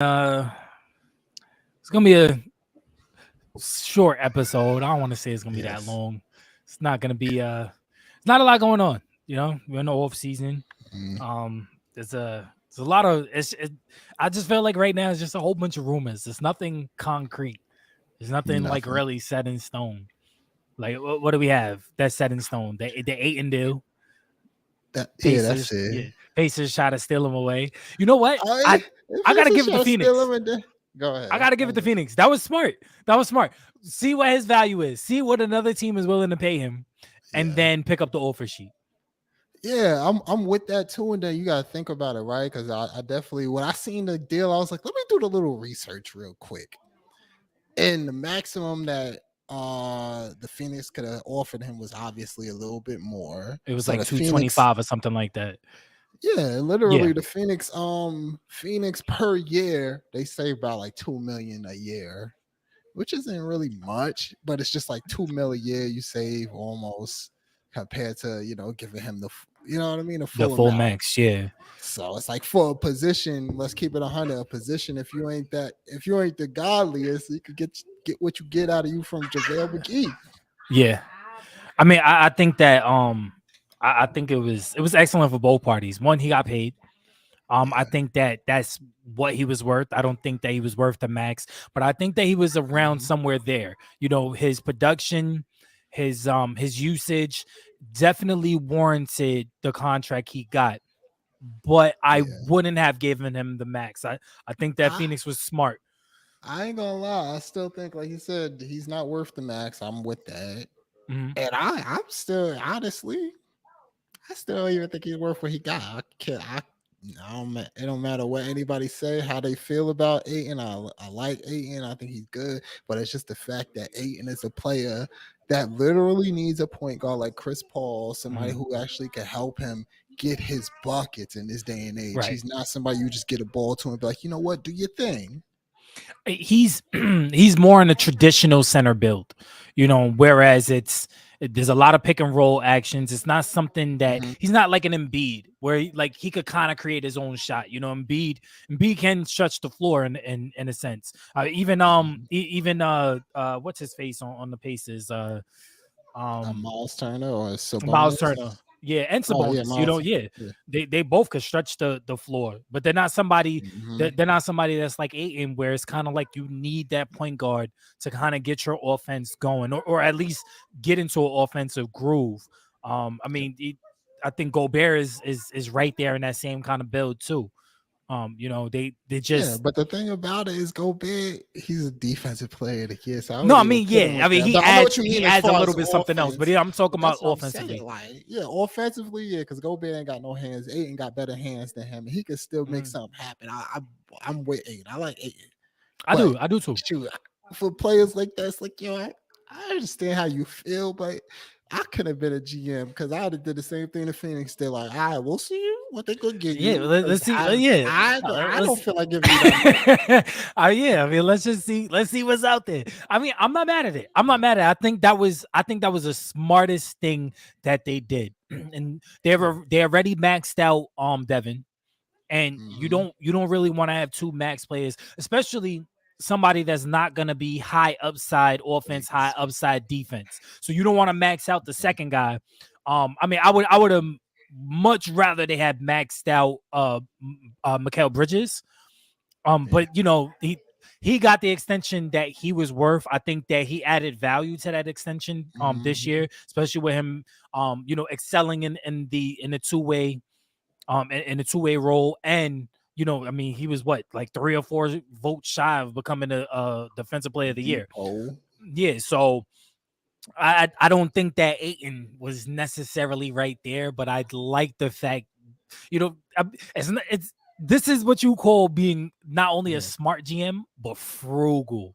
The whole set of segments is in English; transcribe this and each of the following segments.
It's gonna be a short episode. I don't want to say it's gonna be that Yes. long. It's not gonna be it's not a lot going on. We're in the off season. Mm, There's a lot of I just feel like right now it's just a whole bunch of rumors. There's nothing concrete. There's nothing like nothing. really set in stone. Like what do we have that's set in stone? The Aiton deal. Yeah, that's Pacers, it. yeah. Pacers try to steal him away. You know what? Oh, I yeah. If I gotta Pacers give it try to to steal Phoenix. him, and then go I ahead. gotta give it to Phoenix. That was smart. That was smart. See what his value is. See what another team is willing to pay him, and Yeah. then pick up the offer sheet. Yeah, I'm with that too. And then you gotta think about it, right? Because I definitely when I seen the deal, I was like, let me do the little research real quick. And the maximum that the Phoenix could have offered him was obviously a little bit more. It was So like the Phoenix, 225 or something like that. yeah, Yeah, literally the Phoenix per year, they save about like 2 million a year, which isn't really much, but it's just like 2 mil a year you save almost compared to giving him you know what I mean, the the full full amount. max. Yeah, So it's like for a position, let's keep it 100. A position, if you ain't the godliest, you could get what you get out of you from JaVale McGee. yeah. I mean, I think that I think it was excellent for both parties. One, he got paid. I Yeah. think that that's what he was worth. I don't think that he was worth the max, but I think that he was around Mhm. somewhere there. His production, his usage definitely warranted the contract he got. But I Yeah. wouldn't have given him the max. I think that I Phoenix was smart. I ain't gonna lie. I still think, like you said, he's not worth the max. I'm with that. Mhm. And I'm still honestly, I still don't even think he's worth what he got. I can't. It don't matter what anybody say, how they feel about Aiton. I like Aiton. I think he's good, but it's just the fact that Aiton is a player that literally needs a point guard like Chris Paul, somebody Mhm. who actually can help him get his buckets in this day and age. Right. He's not somebody you just get a ball to and be like, you know what, do your thing. He's he's more in a traditional center build, whereas there's a lot of pick and roll actions. It's not something that Mhm. he's not like an Embiid where like he could kind of create his own shot. Embiid can stretch the floor in a sense. Mhm. What's his face on the Pacers? Um Miles Turner or Miles Turner. Sabonis. Yeah, and Oh yeah, Sabonis. Miles. Yeah. Yeah. They both could stretch the floor, but Mhm. they're not somebody that's like Aiton, where it's kind of like you need that point guard to kind of get your offense going, or at least get into an offensive groove. I mean, I think Gobert is right there in that same kind of build too. They Yeah, just but the thing about it is Gobert, he's a defensive player of the year, so I no. wouldn't I even mean, put him yeah. I with mean, that. he But I know what adds you he mean as adds a far little as bit something else, but offense. yeah, I'm talking But that's about what I'm saying. offensively. Like, yeah, offensively, yeah, because Gobert ain't got no hands. Aiden got better hands than him, and he can still make Mhm. something happen. I'm with Aiden. I like Aiden. But I do too. shoot, for players like that, it's like, I understand how you feel, but I could have been a GM because I would have did the same thing to Phoenix. They're like, all right, we'll see what they could get Yeah, you. Because let's see. Yeah, I let's. don't feel like giving you that money. Yeah, I mean, let's just see. Let's see what's out there. I mean, I'm not mad at it. I'm not mad at it. I think that was the smartest thing that they did, and they already maxed out Devin, and Hmm. you don't really want to have two max players, especially somebody that's not going to be high upside offense, high upside defense. So you don't want to max out the second guy. I mean, I would have much rather they had maxed out Mikal Bridges. Yeah. But he got the extension that he was worth. I think that he added value to that extension this Mhm. year, especially with him excelling in the two-way in a two-way role. And I mean, he was what, like 3 or 4 votes shy of becoming a defensive player of the year. Depot. Yeah, so I don't think that Aiton was necessarily right there, but I like the fact, it's this is what you call being not only a Yeah. smart GM but frugal.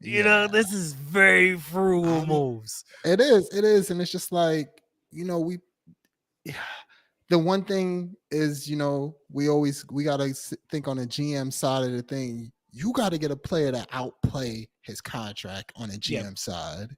Yeah. This is very frugal Um, moves. it is, and it's just like, we the one thing is, we gotta think on the GM side of the thing. You got to get a player to outplay his contract on a Yeah, GM side.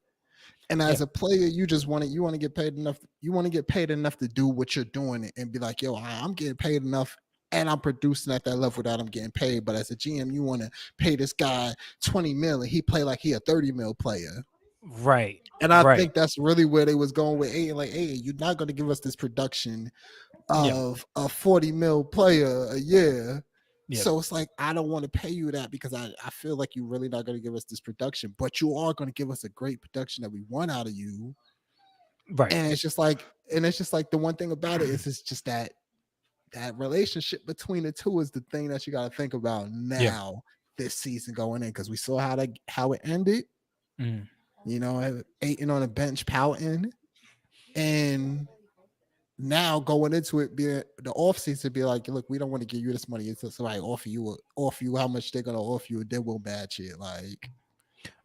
And yeah, as a player, you want to get paid enough. You want to get paid enough to do what you're doing and be like, yo, I'm getting paid enough and I'm producing at that level that I'm getting paid. But as a GM, you want to pay this guy 20 mil and he play like he a 30 mil player. Right. And I Right. think that's really where they was going with Aiden. Like, hey, you're not going to give us this production Yep. of a 40 mil player a year. Yep. So it's like, I don't want to pay you that because I feel like you're really not going to give us this production, but you are going to give us a great production that we want out of you. Right. And it's just like the one thing about it is it's just that relationship between the two is the thing that you got to think about Yeah. now this season going in, because we saw how it ended. Mm. Aiton on the bench pouting, and now going into it, being the offseason, be like, look, we don't want to give you this money until somebody offer you how much they're gonna offer you, and then we'll match it. Like,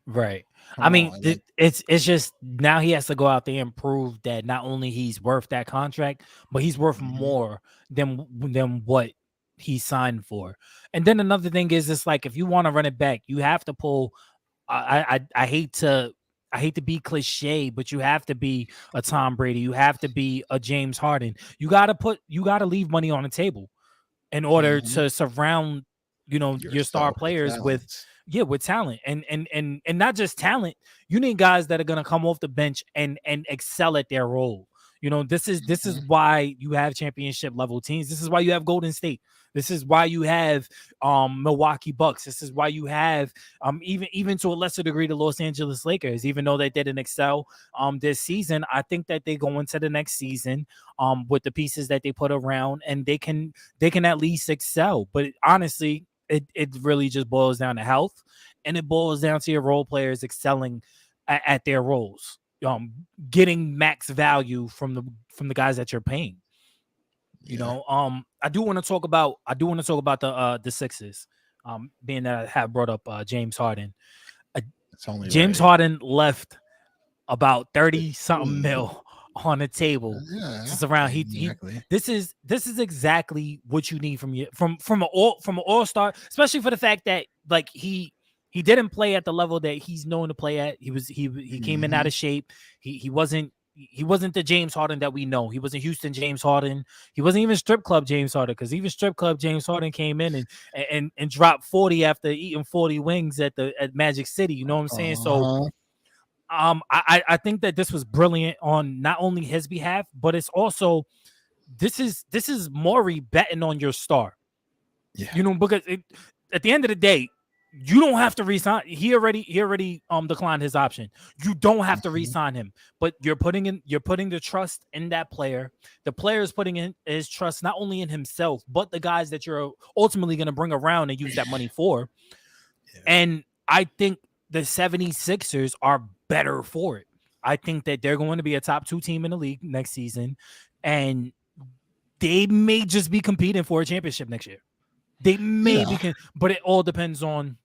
Right. I come mean, on, like, it's just now he has to go out there and prove that not only he's worth that contract, but he's worth mhm, more than what he signed for. And then another thing is, it's like if you want to run it back, you have to pull. I hate to be cliche, but you have to be a Tom Brady. You have to be a James Harden. You got to leave money on the table in order mhm. to surround your star Yourself with players with talents. talent and not just talent. You need guys that are going to come off the bench and excel at their role. This is Mhm. why you have championship level teams. This is why you have Golden State. This is why you have Milwaukee Bucks. This is why you have even to a lesser degree the Los Angeles Lakers. Even though they didn't excel this season, I think that they go into the next season with the pieces that they put around, and they can at least excel. But honestly, it really just boils down to health, and it boils down to your role players excelling at their roles, getting max value from the guys that you're paying. Yeah, I do want to talk about the Sixers, being that I have brought up James Harden. uh, it's only James right. Harden left about 30 something 15. mil on the table to Yeah, surround. He exactly. this is exactly what you need from an all-star, especially for the fact that like he didn't play at the level that he's known to play at. He came in out Hmm. of shape. He wasn't the James Harden that we know. He wasn't Houston James Harden. He wasn't even strip club James Harden, because even strip club James Harden came in and dropped 40 after eating 40 wings at Magic City. You know what I'm saying? So Uh-huh. I think that this was brilliant on not only his behalf, but it's also this is Maury betting on your star. Yeah. Because at the end of the day, you don't have to resign. He already declined his option. You don't have to Mhm. resign him, but you're putting the trust in that player. The player is putting in his trust not only in himself, but the guys that you're ultimately going to bring around and use that money for. Yeah. And I think the 76ers are better for it. I think that they're going to be a top 2 team in the league next season, and they may just be competing for a championship next year. They may Yeah. be, but it all depends on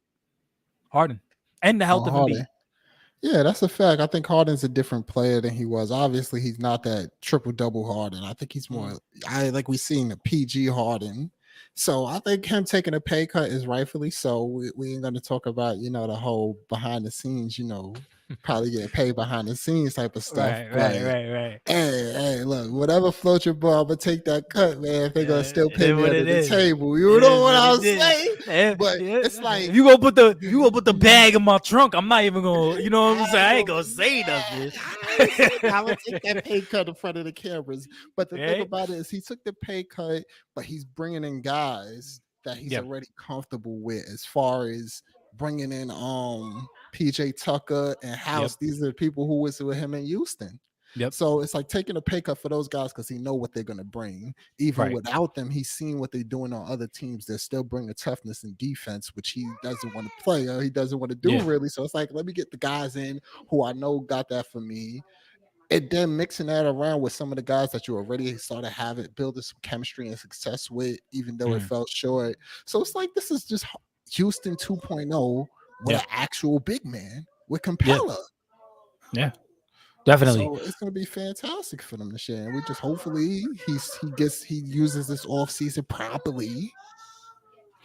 Harden and the health On of Harden. Embiid. Yeah, that's a fact. I think Harden's a different player than he was. Obviously, he's not that triple double Harden. I think he's Mm. more. I like we seen the PG Harden. So I think him taking a pay cut is rightfully so. We ain't going to talk about the whole behind the scenes. Probably get paid behind the scenes type of stuff. Right, But right, right, right. hey, look, whatever floats your boat, I'm gonna take that cut, man. If they're gonna still It pay is me what under it the is. table, It you know is what what I'm it is. saying? But it's like If you gonna put the bag in my trunk, I'm not even gonna. You know what I'm saying? I ain't gonna say yeah, nothing. I ain't saying I'm gonna take that pay cut in front of the cameras. But the thing Right? about it is, he took the pay cut, but he's bringing in guys that he's Yeah. already comfortable with, as far as bringing in PJ Tucker and Yep. House. These are the people who was with him in Houston. Yep. So it's like taking a pay cut for those guys because he know what they're gonna bring. Even Right. without them, he's seen what they're doing on other teams. They're still bringing toughness and defense, which he doesn't want to play or he doesn't want to do Yeah. really. So it's like, let me get the guys in who I know got that for me. And then mixing that around with some of the guys that you already started having building some chemistry and success with, even though it Mm. fell short. So it's like this is just Houston 2.0 with Yeah. an actual big man with Yeah. Capella. Yeah. Definitely. So it's gonna be fantastic for them this year. And we just hopefully he uses this off season properly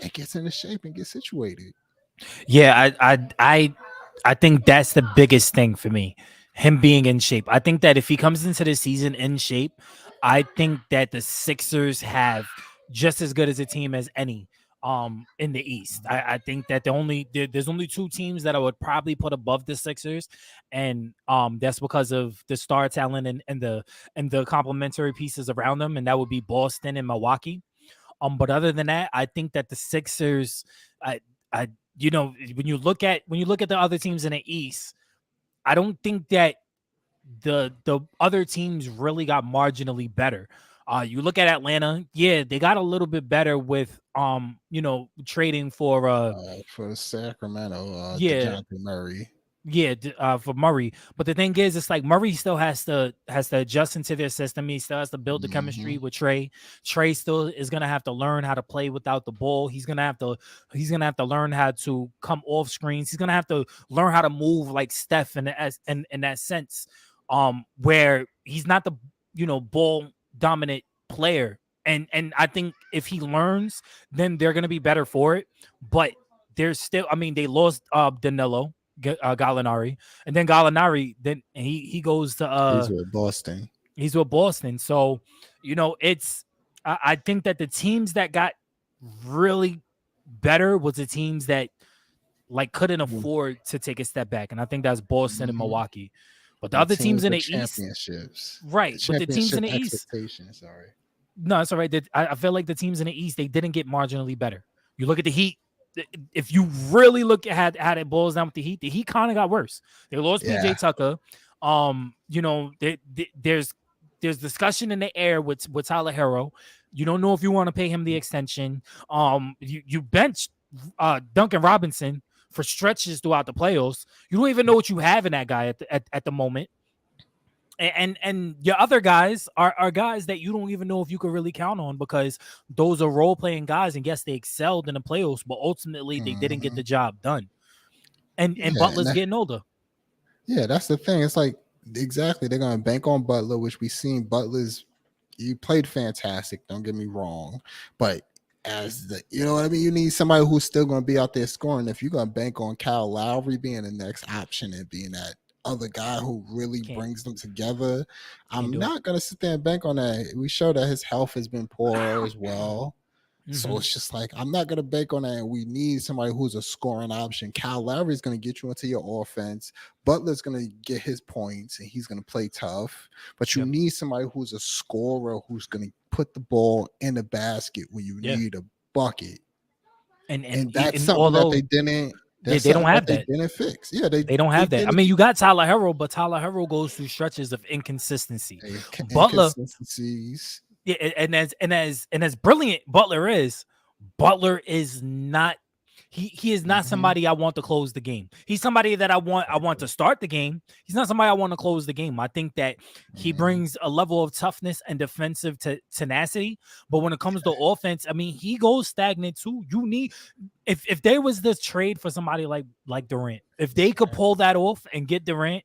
and gets into shape and gets situated. Yeah, I think that's the biggest thing for me. Him being in shape. I think that if he comes into the season in shape, I think that the Sixers have just as good as a team as any in the East. I think that there's only two teams that I would probably put above the Sixers, and that's because of the star talent and the complementary pieces around them, and that would be Boston and Milwaukee. But other than that, I think that the Sixers, I when you look at the other teams in the East, I don't think that the other teams really got marginally better. You look at Atlanta, yeah, they got a little bit better with trading For Sacramento, yeah, DeJounte Murray. yeah, for Murray. But the thing is, it's like Murray still has to adjust into their system. He still has to build the chemistry Hmm. with Trey. Trey still is gonna have to learn how to play without the ball. He's gonna have to learn how to come off screens. He's gonna have to learn how to move like Steph in that sense. Where he's not the ball dominant player. And I think if he learns, then they're gonna be better for it. But there's still, I mean, they lost Danilo. Gallinari, and then Gallinari, then he goes to He's with Boston. he's with Boston. So it's I think that the teams that got really better was the teams that like couldn't afford to take a step back, and I think that's Boston and Hmm. Milwaukee. But the The other teams teams in with the East, championships, the right? But the teams in championship the East, expectations. Sorry. no, it's all right. I feel like the teams in the East, they didn't get marginally better. You look at the Heat. If you really look at how it boils down with the Heat kind of got worse. They lost Yeah. PJ Tucker. There's discussion in the air with Tyler Hero. You don't know if you want to pay him the extension. You benched Duncan Robinson for stretches throughout the playoffs. You don't even know what you have in that guy at the moment. And your other guys are guys that you don't even know if you could really count on, because those are role playing guys, and yes, they excelled in the playoffs, but ultimately they didn't get Hmm. the job done. And Yeah, Butler's getting older. yeah, that's the thing. It's like exactly they're gonna bank on Butler, which we've seen. Butler's you played fantastic. Don't get me wrong, but as the what I mean, you need somebody who's still gonna be out there scoring. If you're gonna bank on Kyle Lowry being the next option and being that other guy who really Can't brings them together, can't I'm do it. not gonna sit there and bank on that. We show that his health has been poor as well. So Mm-hmm. it's just like I'm not gonna bank on that. We need somebody who's a scoring option. Kyle Lowry is gonna get you into your offense. Butler's gonna get his points and he's gonna play tough. But you Yep. need somebody who's a scorer who's gonna put the ball in the basket when you Yeah. need a bucket. And And that's and something that although they didn't. they, That's they don't something that have they that. didn't fix. Yeah, they They don't they have that. I didn't mean, you got Tyler Hero, but Tyler Hero goes through stretches of inconsistency. Butler, inconsistencies. yeah, and as brilliant Butler is not. He is not Hmm. somebody I want to close the game. He's somebody that I want to start the game. He's not somebody I want to close the game. I think that he Hmm. brings a level of toughness and defensive tenacity. But when it comes to offense, I mean, he goes stagnant too. You need if there was this trade for somebody like Durant, if they could pull that off and get Durant,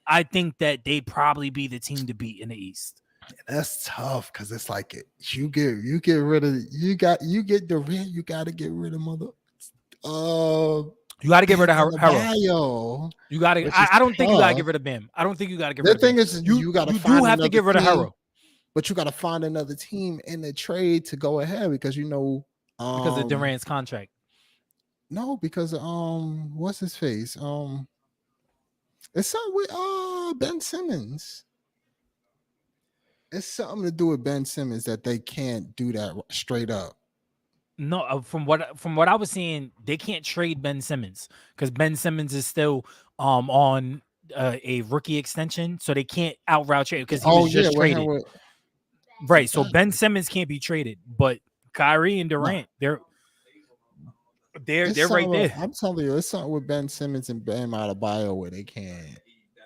I think that they'd probably be the team to beat in the East. That's tough because it's like you get rid of you get the rent, you got to get rid of mother You got to get Bam rid of Hero. Adebayo, You got to. which is I don't think you got to get tough. rid of Bam. I don't think you got to get rid The of Bam. thing is, You you got to you do find have to another get rid of team, Hero but you got to find another team in the trade to go ahead because because of Durant's contract. no, because what's his face it's something with Ben Simmons. It's something to do with Ben Simmons that they can't do that straight up. No, from what I was seeing, they can't trade Ben Simmons because Ben Simmons is still on a rookie extension, so they can't out route trade because he Oh was yeah, just with him traded. with Right. So Ben exactly. Simmons can't be traded, but Kyrie and No, Durant, they're it's they're right something. there. I'm telling you, it's something with Ben Simmons and Bam Adebayo where they can't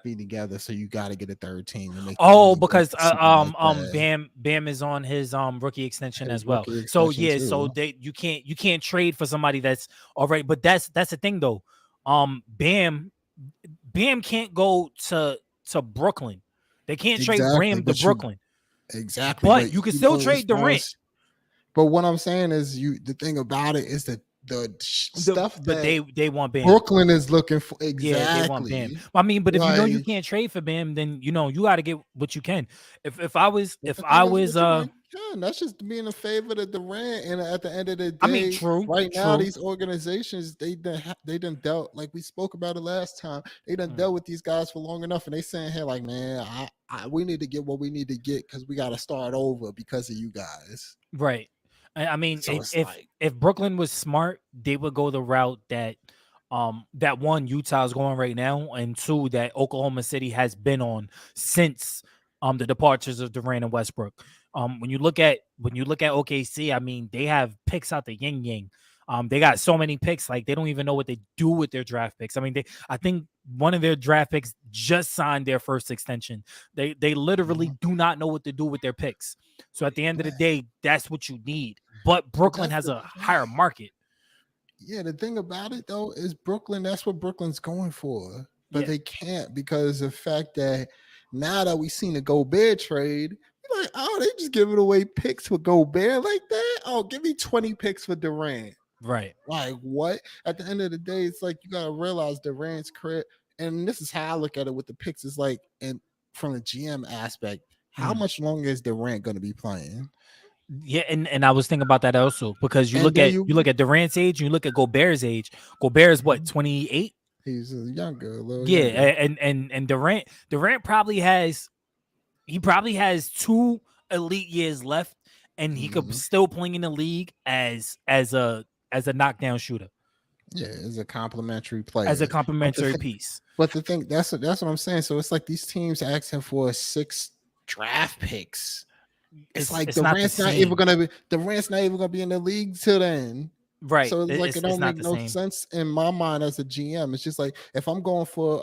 be together. So you got to get a third team to make the Oh, money work because or something like that. Bam is on his rookie extension as His well. rookie So extension yeah, so too. you can't trade for somebody that's all right. But that's the thing though. Bam can't go to Brooklyn. They can't trade Exactly, Bam to but you Brooklyn. exactly, But but you can still as trade far Durant. as but what I'm saying is the thing about it is that stuff But that they want Bam. Brooklyn is looking for. Yeah, they want Bam. Exactly. I mean, but if you know you Like, can't trade for Bam, then you got to get what you can. If but if the I thing is, was what you gonna get? That's just being in favor of Durant. And at the end of the I mean, day, true, right now, true. these organizations they done dealt, like we spoke about it last time. They done Mm, dealt with these guys for long enough, and they saying here like, man, we need to get what we need to get because we got to start over because of you guys. Right. I mean, So it's if like, Brooklyn was smart, they would go the route that that one Utah is going right now, and two that Oklahoma City has been on since the departures of Durant and Westbrook. When you look at OKC, I mean, they have picks out the yin yang. They got so many picks, like they don't even know what they do with their draft picks. I mean, I think one of their draft picks just signed their first extension. They literally mhm. do not know what to do with their picks. So at the end of the but day, that's what you need. But but Brooklyn that's has the a higher market. yeah, the thing about it though is Brooklyn, that's what Brooklyn's going for. But Yeah, they can't because the fact that now that we seen the Gobert trade, you're like, oh, they just giving away picks for Gobert like that. Oh, give me 20 picks for Durant. right. Like what? At the end of the day, it's like you gotta realize Durant's credit. And this is how I look at it with the picks. It's like, and from the GM aspect, how Mm. much longer is Durant gonna be playing? Yeah, and I was thinking about that also because And then you look at Durant's age, and you look at Gobert's age. Gobert's what, 28? he's younger, a little Yeah, younger. and Durant probably has two elite years left, and he could Mhm. still play in the league as a knockdown shooter, Yeah, is a complimentary as a player. But the complementary thing, piece. but the thing that's what I'm saying. So it's like these teams asking for 6 draft picks. It's like It's not the same, Durant's not even gonna be in the league till then. right? So it's like it It's don't not make the no same. sense in my mind as a GM. It's just like if I'm going for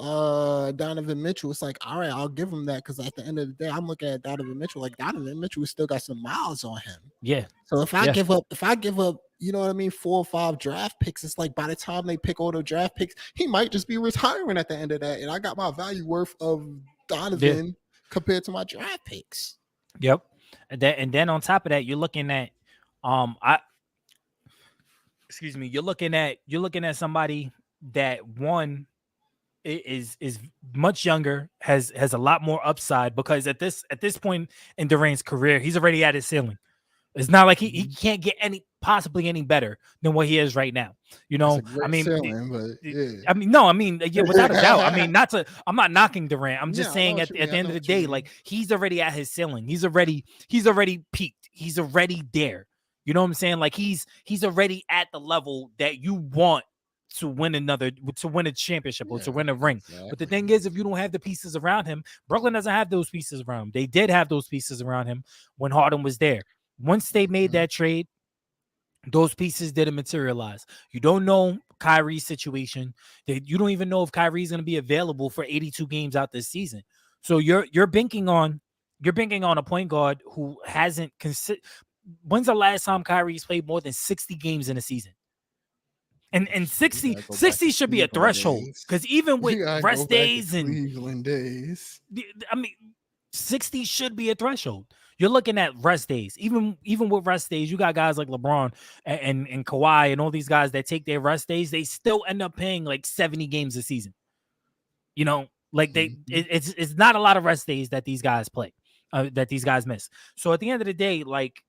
Donovan Mitchell, it's like all right, I'll give him that because at the end of the day, I'm looking at Donovan Mitchell. Like Donovan Mitchell still got some miles on him. Yeah, So yeah, if I give up, you know what I mean, 4 or 5 draft picks, it's like by the time they pick all the draft picks, he might just be retiring at the end of that. And I got my value worth of yeah, Donovan compared to my draft picks. yep. And then on top of that, you're looking at I excuse me, you're looking at somebody that one is much younger, has a lot more upside because at this point in Durant's career, he's already at his ceiling. It's not like he Mhm. can't get possibly any better than what he is right now. You That's know, a great ceiling, but I mean, no, I mean, yeah, without a doubt. I mean, yeah. I'm not knocking Durant. I'm just Yeah, I know saying what you at mean. the I end know of the what you day, mean. like he's already at his ceiling. He's already peaked. He's already there. You know what I'm saying? Like he's already at the level that you want to win a championship or to Yeah, win a ring. But the exactly. thing is, if you don't have the pieces around him, Brooklyn doesn't have those pieces around him. They did have those pieces around him when Harden was there. Once they made Mhm. that trade, those pieces didn't materialize. You don't know Kyrie's situation. You don't even know if Kyrie's going to be available for 82 games out this season. So you're banking on a point guard who hasn't When's the last time Kyrie's played more than 60 games in a season? And Shoot, we gotta go back to 60 should be a Cleveland threshold days. because even with We gotta go rest back to days and Cleveland days. I mean 60 should be a threshold. You're looking at rest days. Even with rest days, you got guys like LeBron and Kawhi and all these guys that take their rest days. They still end up paying like 70 games a season. You know, like Mhm. it's not a lot of rest days that these guys play, that these guys miss. So at the end of the day, like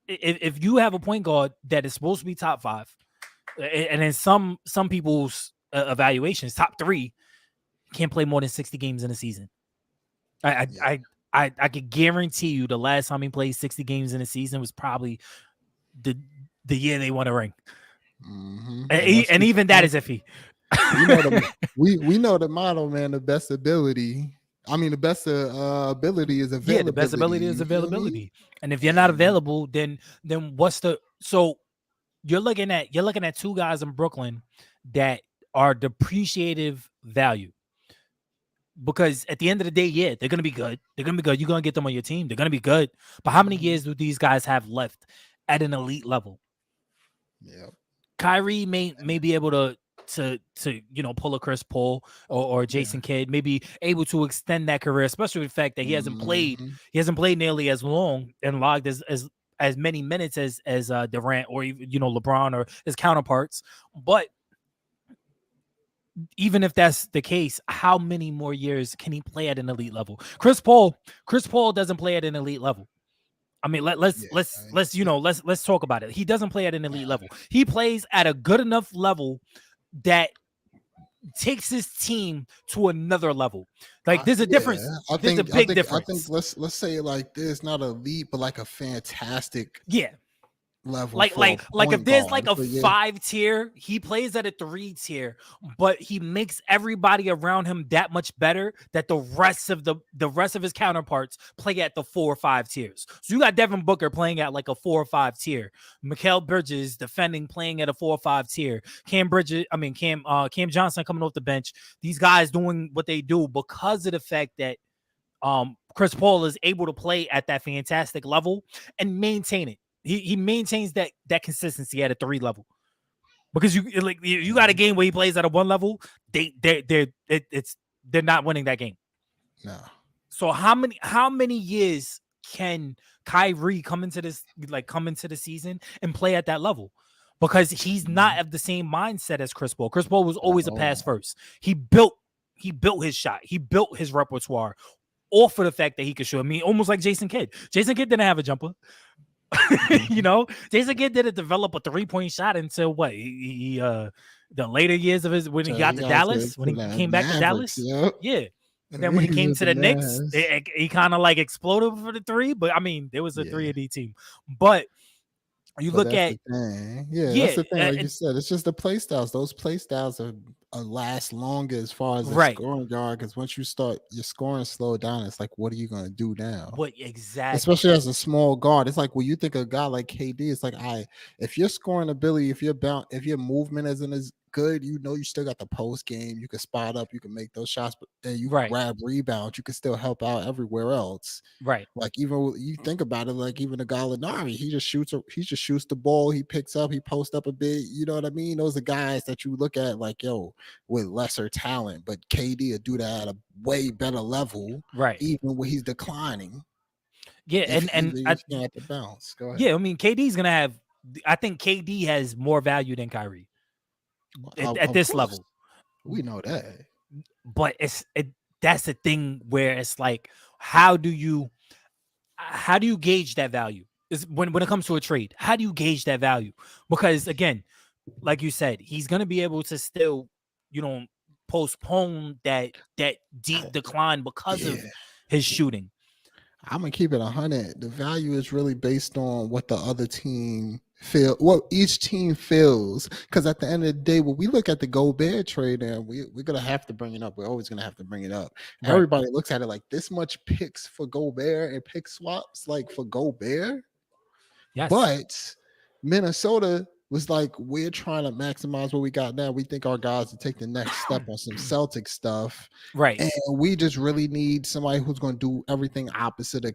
if you have a point guard that is supposed to be top five, and in some people's evaluations, top three, can't play more than 60 games in a season. I Yeah. I I could guarantee you the last time he played 60 games in a season was probably the the year they won a ring. Unless And we even that is iffy. we know the we know the motto, man. The best ability. I mean, the best ability is Yeah, the best availability. ability is You feel me? availability. And if you're not And available, then what's the so you're looking at two guys in Brooklyn that are depreciative value. Because at the end of the day, yeah, they're gonna be good. They're gonna be good. You're gonna get them on your team. They're gonna be good. But how many mhm, years do these guys have left at an elite level? yeah, Kyrie may be able to pull a Chris Paul or yeah. Jason Kidd, maybe able to extend that career, especially with the fact that Mhm. he hasn't played nearly as long and logged as as many minutes as Durant or even LeBron or his counterparts. But even if that's the case, how many more years can he play at an elite level? Chris Paul doesn't play at an elite level. I mean, let's Yeah, let's talk about it. He doesn't play at an elite level. He plays at a good enough level that takes his team to another level. Like there's a difference. There's a big difference. I think let's say it like this, not elite, but like a fantastic Yeah. level for Like if there's like a so, 5 tier, he plays at a 3 tier, but he makes everybody around him that much better that the rest of his counterparts play at the 4 or 5 tiers. So you got Devin Booker playing at like a 4 or 5 tier, Mikal Bridges defending playing at a 4 or 5 tier, Cam Johnson coming off the bench. These guys doing what they do because of the fact that Chris Paul is able to play at that fantastic level and maintain it. He maintains that consistency at a 3 level, because you got a game where he plays at a 1 level, they're not winning that game. No. So how many years can Kyrie come into the season and play at that level? Because he's not of the same mindset as Chris Paul. Chris Paul was always a pass first. He built his shot. He built his repertoire off of the fact that he could shoot. I mean, almost like Jason Kidd. Jason Kidd didn't have a jumper. Jason Kidd didn't develop a 3-point shot until what? The later years of his when he got to Dallas, when he came back to Dallas. Yep. Yeah. And then when he came to the Knicks, he kind of like exploded for the 3. But I mean, there was a 3-and-D team. But look at that's the thing. Like you said, it's just the play styles. Those play styles are last longer as far as the scoring yard. Because once you start your scoring slow down, it's like, what are you going to do now? What exactly? Especially as a small guard, it's like when you think of a guy like KD, it's like, if your scoring ability, if your movement isn't as good, you still got the post game. You can spot up, you can make those shots, and you grab rebounds. You can still help out everywhere else. Right. Like even you think about it, like even a Gallinari, he just shoots the ball, he picks up, he posts up a bit. You know what I mean? Those are guys that you look at like, with lesser talent, but KD will do that at a way better level, right? Even when he's declining. Yeah, and I have to bounce. Go ahead. Yeah, I mean KD's gonna have. I think KD has more value than Kyrie at this level. We know that, but that's the thing where it's like, how do you gauge that value? Is when it comes to a trade, how do you gauge that value? Because again, like you said, he's gonna be able to still, postpone that deep decline because of his shooting. I'm gonna keep it 100. The value is really based on what the other team what each team feels. Because at the end of the day, when we look at the Gobert trade, and we're gonna have to bring it up. We're always gonna have to bring it up. Right. Everybody looks at it like this much picks for Gobert and pick swaps like for Gobert. Yes. But Minnesota was like, we're trying to maximize what we got now. We think our guys will take the next step on some Celtic stuff. Right. And we just really need somebody who's going to do everything opposite of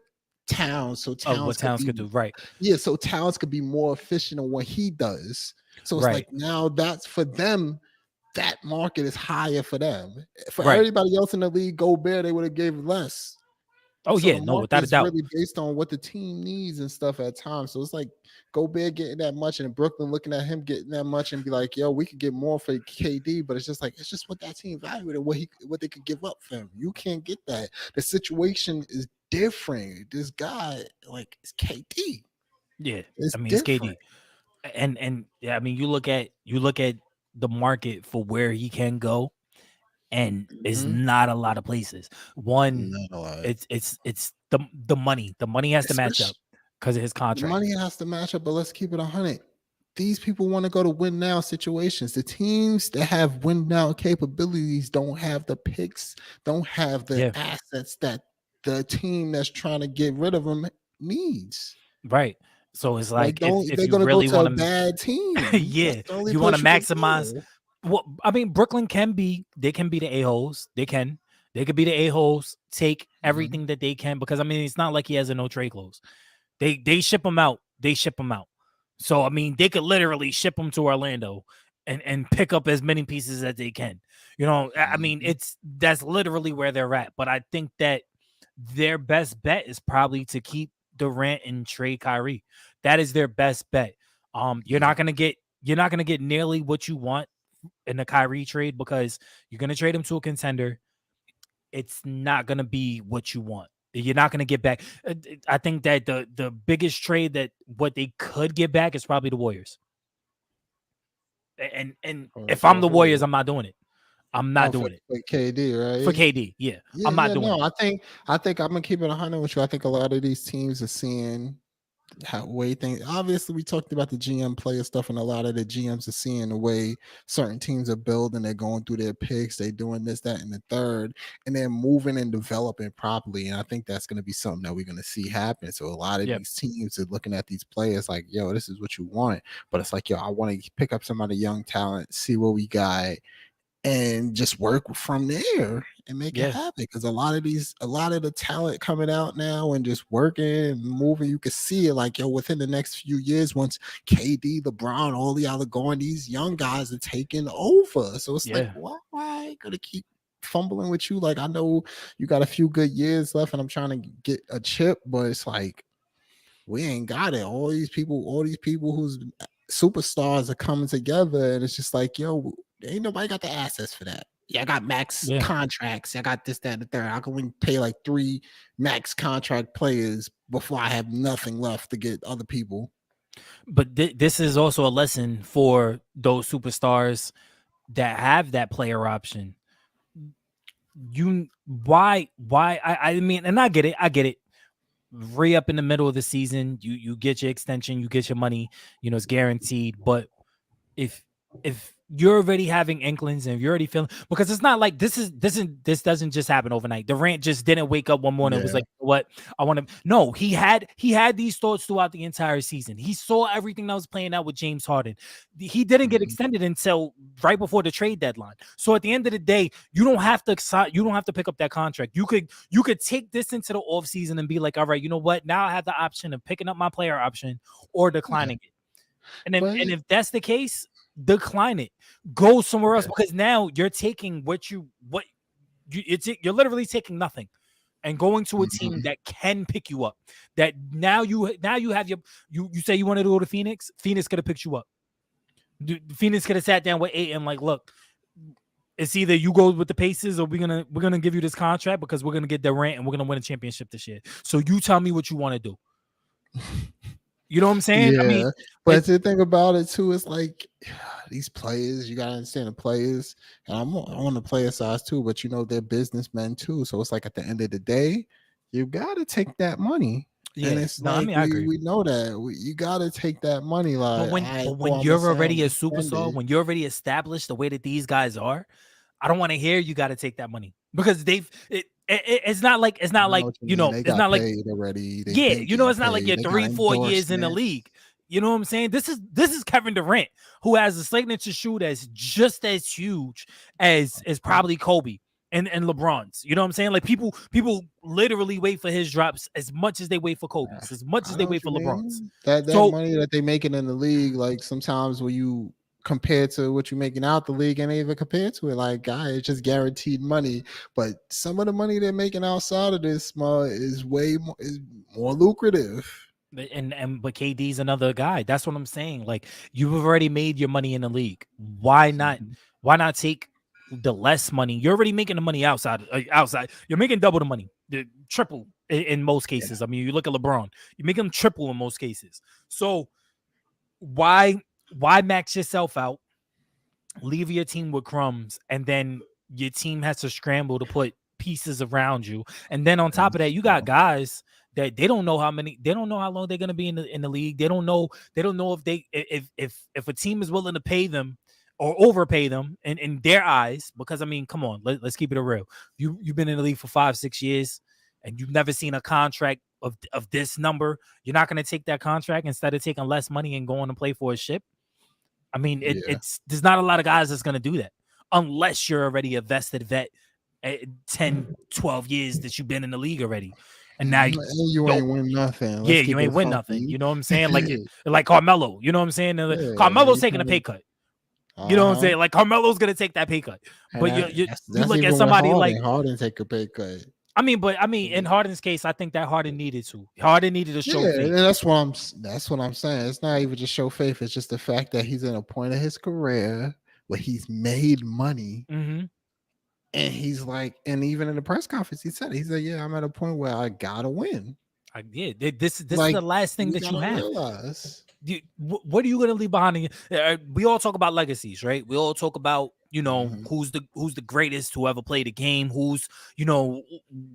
Towns. So Towns could do. Right. Yeah. So Towns could be more efficient on what he does. So it's like now that's for them. That market is higher for them. For everybody else in the league, Gobert, they would have gave less. Oh, so yeah, no, without a doubt. It's really based on what the team needs and stuff at times. So it's like Gobert getting that much and Brooklyn looking at him getting that much and be like, yo, we could get more for KD, but it's just what that team valued and what they could give up for him. You can't get that. The situation is different. This guy, it's KD. Yeah, it's KD. And yeah, I mean, you look at the market for where he can go. And it's not a lot of places. One, it's the money. The money has to match up because of his contract. The money has to match up, but let's keep it 100. These people want to go to win now situations. The teams that have win now capabilities don't have the picks, don't have the assets that the team that's trying to get rid of them needs. Right. So it's like if they're you going to really go to want a bad team. Yeah, you want to maximize. Well, I mean, Brooklyn can be the a-holes. They could be the a-holes, take everything that they can, because I mean, it's not like he has a no trade clause. They ship him out. So I mean, they could literally ship him to Orlando and pick up as many pieces as they can. I mean, that's literally where they're at. But I think that their best bet is probably to keep Durant and trade Kyrie. That is their best bet. You're Yeah. not gonna get nearly what you want in the Kyrie trade because you're gonna trade him to a contender. It's not gonna be what you want. You're not gonna get back. I think that the biggest trade that what they could get back is probably the Warriors. And if I'm For the Warriors, who? I'm not doing it. I'm Oh, not doing it for KD, for right? KD. Yeah, Yeah, I'm not yeah. doing No, it. I think I'm gonna keep it 100 with you. I think a lot of these teams are seeing how way things. Obviously, we talked about the GM player stuff, and a lot of the GMs are seeing the way certain teams are building. They're going through their picks. They're doing this, that, and the third, and they're moving and developing properly. And I think that's going to be something that we're going to see happen. So a lot of Yep. these teams are looking at these players like, "Yo, this is what you want," but it's like, "Yo, I want to pick up some of the young talent, see what we got." And just work from there and make it Yeah. happen. Because a lot of the talent coming out now and just working and moving, you can see it like, yo, within the next few years, once KD, LeBron, all the other going, these young guys are taking over. So it's like, Yeah. why gonna keep fumbling with you? Like, I know you got a few good years left and I'm trying to get a chip, but it's like we ain't got it. All these people who's superstars are coming together, and it's just like, yo, ain't nobody got the assets for that. Yeah, I got max Yeah. contracts. I got this, that, and the third. I can only pay like 3 max contract players before I have nothing left to get other people. But this is also a lesson for those superstars that have that player option. I mean, and I get it. Re up in the middle of the season, you get your extension, you get your money, it's guaranteed. But if you're already having inklings and you're already feeling, because it's not like this doesn't just happen overnight. Durant just didn't wake up one morning and was Yeah. like, what I want to. No, he had these thoughts throughout the entire season. He saw everything that was playing out with James Harden. He didn't get Mhm. extended until right before the trade deadline. So at the end of the day, you don't have to pick up that contract. You could take this into the offseason and be like, all right, you know what? Now I have the option of picking up my player option or Yeah. declining it. And But if that's the case, decline it. Go somewhere else yeah. because now you're taking you're literally taking nothing and going to a team Mhm. that can pick you up. That now you have you say you wanted to go to Phoenix. Phoenix could have picked you up. Phoenix could have sat down with eight and like, look, it's either you go with the Pacers or we're gonna give you this contract because we're gonna get Durant and we're gonna win a championship this year. So you tell me what you want to do. You know what I'm saying? I mean, Yeah, but the thing about it too is like these players, you gotta understand the players, and I'm on the player side too, but they're businessmen too. So it's like at the end of the day, you gotta take that money. And yeah. it's No, I like mean, I agree. we know that you gotta take that money. Like, But oh, when I'm gonna you're say I'm already a superstar, extended. when you're already established the way that these guys are, I don't want to hear you got to take that money because it's not like I know what you mean. They it's got not like paid already. They've yeah, been getting it's not like paid. you're They got 3-4 years in the endorsements. league. You know what I'm saying? This is Kevin Durant who has a signature shoe that's just as huge as probably Kobe and LeBron's. You know what I'm saying? Like people literally wait for his drops as much as they wait for Kobe's, as much I as they know wait what for you LeBron's. mean. That So money that they making in the league, like sometimes when you compare to what you're making out the league, and even compare to it, like guy, it's just guaranteed money. But some of the money they're making outside of this is more lucrative. but KD's another guy. That's what I'm saying. Like you've already made your money in the league. Why not? Mhm. Why not take the less money? You're already making the money outside. Outside, you're making double the money, triple in most Yeah. cases. I mean, you look at LeBron. You make him triple in most cases. So why max yourself out? Leave your team with crumbs, and then your team has to scramble to put pieces around you. And then on top of that, you got guys that they don't know how long they're gonna be in the league. They don't know if a team is willing to pay them or overpay them in their eyes. Because I mean, come on, let's keep it real. You've been in the league for 5-6 years and you've never seen a contract of this number. You're not gonna take that contract instead of taking less money and going to play for a ship. I mean, Yeah. there's not a lot of guys that's going to do that unless you're already a vested vet at 10, 12 years that you've been in the league already. And now, And you yo, ain't win nothing. yeah, Let's you keep ain't it win nothing. funky. You know what I'm saying? Like Carmelo, you know what I'm saying? Yeah, Carmelo's you taking a trying pay to. cut. You know what I'm Uh-huh. saying? Like Carmelo's going to take that pay cut. And But you that's look at even with somebody like, Harden take a pay cut. I mean, in Harden's case, I think that Harden needed to. Harden needed to show Yeah, faith. and that's what I'm saying. It's not even just show faith. It's just the fact that he's in a point of his career where he's made money, Mm-hmm. and he's like, and even in the press conference, he said, "Yeah, I'm at a point where I gotta win. This is Like, the last thing you that you gotta have. realize." What are you going to leave behind? We all talk about legacies, right? We all talk about, Mhm. who's the greatest who ever played a game, who's,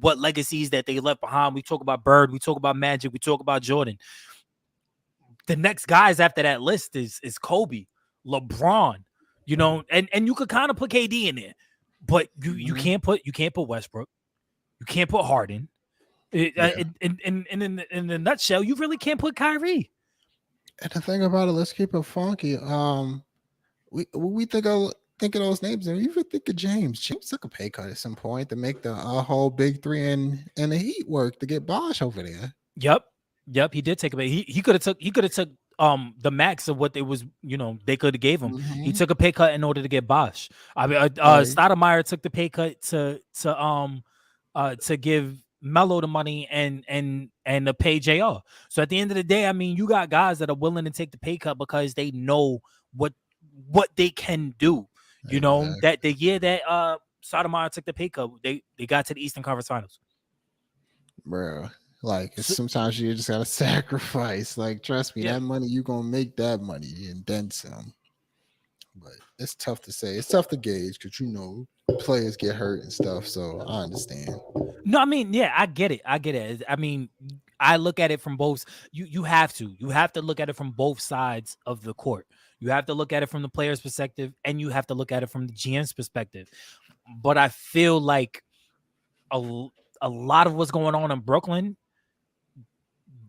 what legacies that they left behind. We talk about Bird, we talk about Magic, we talk about Jordan. The next guys after that list is Kobe, LeBron, and you could kind of put KD in there, but you Mhm. can't put Westbrook, you can't put Harden. Yeah. In the nutshell, you really can't put Kyrie. And the thing about it, let's keep it funky. We think of those names, and we even think of James. James took a pay cut at some point to make the whole big three and the Heat work to get Bosh over there. Yep, he did take a pay. He could have took the max of what they was, they could have gave him. He Mhm. took a pay cut in order to get Bosh. I mean, Like, Stoudemire took the pay cut to give Melo the money and to pay JR. So at the end of the day, I mean, you got guys that are willing to take the pay cut because they know what they can do. exactly, That the year that Stoudemire took the pay cut, they got to the Eastern Conference Finals. bro. Like, it's So, sometimes you just gotta sacrifice. Like, trust me, yeah. that money you gonna make that money and then some. But it's tough to say. It's tough to gauge because players get hurt and stuff. So I understand. No, I mean, yeah, I get it. I mean, I look at it from both. You have to. You have to look at it from both sides of the court. You have to look at it from the player's perspective, and you have to look at it from the GM's perspective. But I feel like a lot of what's going on in Brooklyn,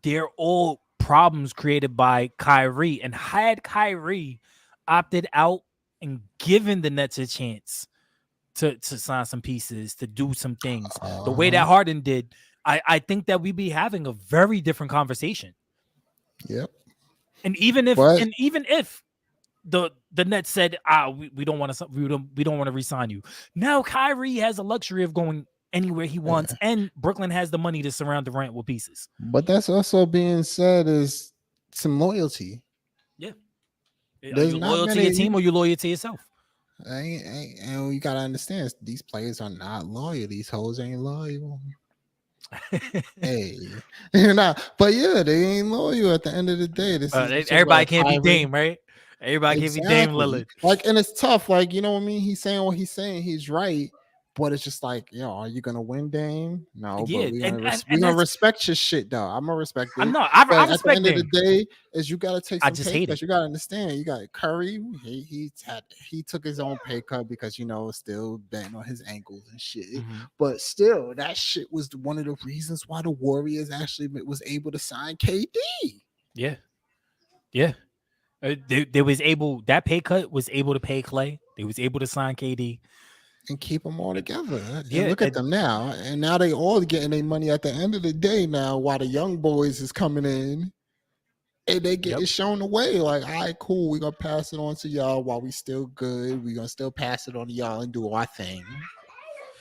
they're all problems created by Kyrie. And had Kyrie opted out and given the Nets a chance to sign some pieces, to do some things, the way Uh-huh. that Harden did, I think that we'd be having a very different conversation. Yep. And even if But the Nets said, we don't want to we don't want to resign you. Now Kyrie has a luxury of going anywhere he wants, yeah. and Brooklyn has the money to surround Durant with pieces. But that's also being said is some loyalty. Yeah. Are There's you not loyal to your many team or you loyal to yourself? and you gotta understand these players are not loyal. These hoes ain't loyal. Hey, you're not, but yeah, they ain't loyal at the end of the day. This is you talk Everybody about can't be Kyrie. Dame, right? Everybody can't be Dame Exactly. Lillard. Like, and it's tough. Like, you know what I mean? He's saying what he's saying. He's right. But it's just like, are you gonna win, Dame? No, but Yeah, we're and gonna that's respect your shit though. I'm gonna respect I it. know But I at the respect end of the Dame. day, is you gotta take I some just pay hate cuts. it. You gotta understand. You got Curry. He took his own pay cut because still betting on his ankles and shit. Mhm. But still, that shit was one of the reasons why the Warriors actually was able to sign KD. Yeah, yeah. They was able, that pay cut was able to pay Clay. They was able to sign KD. And keep them all together. And Yeah, look at them now. And now they all getting their money at the end of the day now while the young boys is coming in and they get yep, it shown the way. Like, all right, cool. We're gonna pass it on to y'all while we still good. We're gonna still pass it on to y'all and do our thing.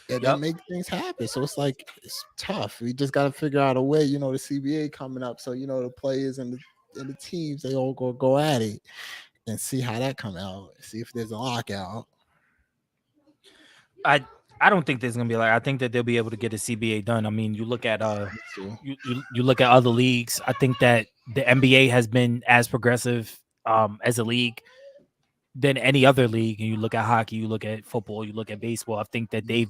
And then yep. make things happen. So it's like it's tough. We just gotta figure out a way, the CBA coming up. So the players and the teams, they all go at it and see how that come out. See if there's a lockout. I don't think there's gonna be I think that they'll be able to get a CBA done. I mean, you look at So, you look at other leagues. I think that the NBA has been as progressive as a league than any other league. And you look at hockey, you look at football, you look at baseball. I think that they've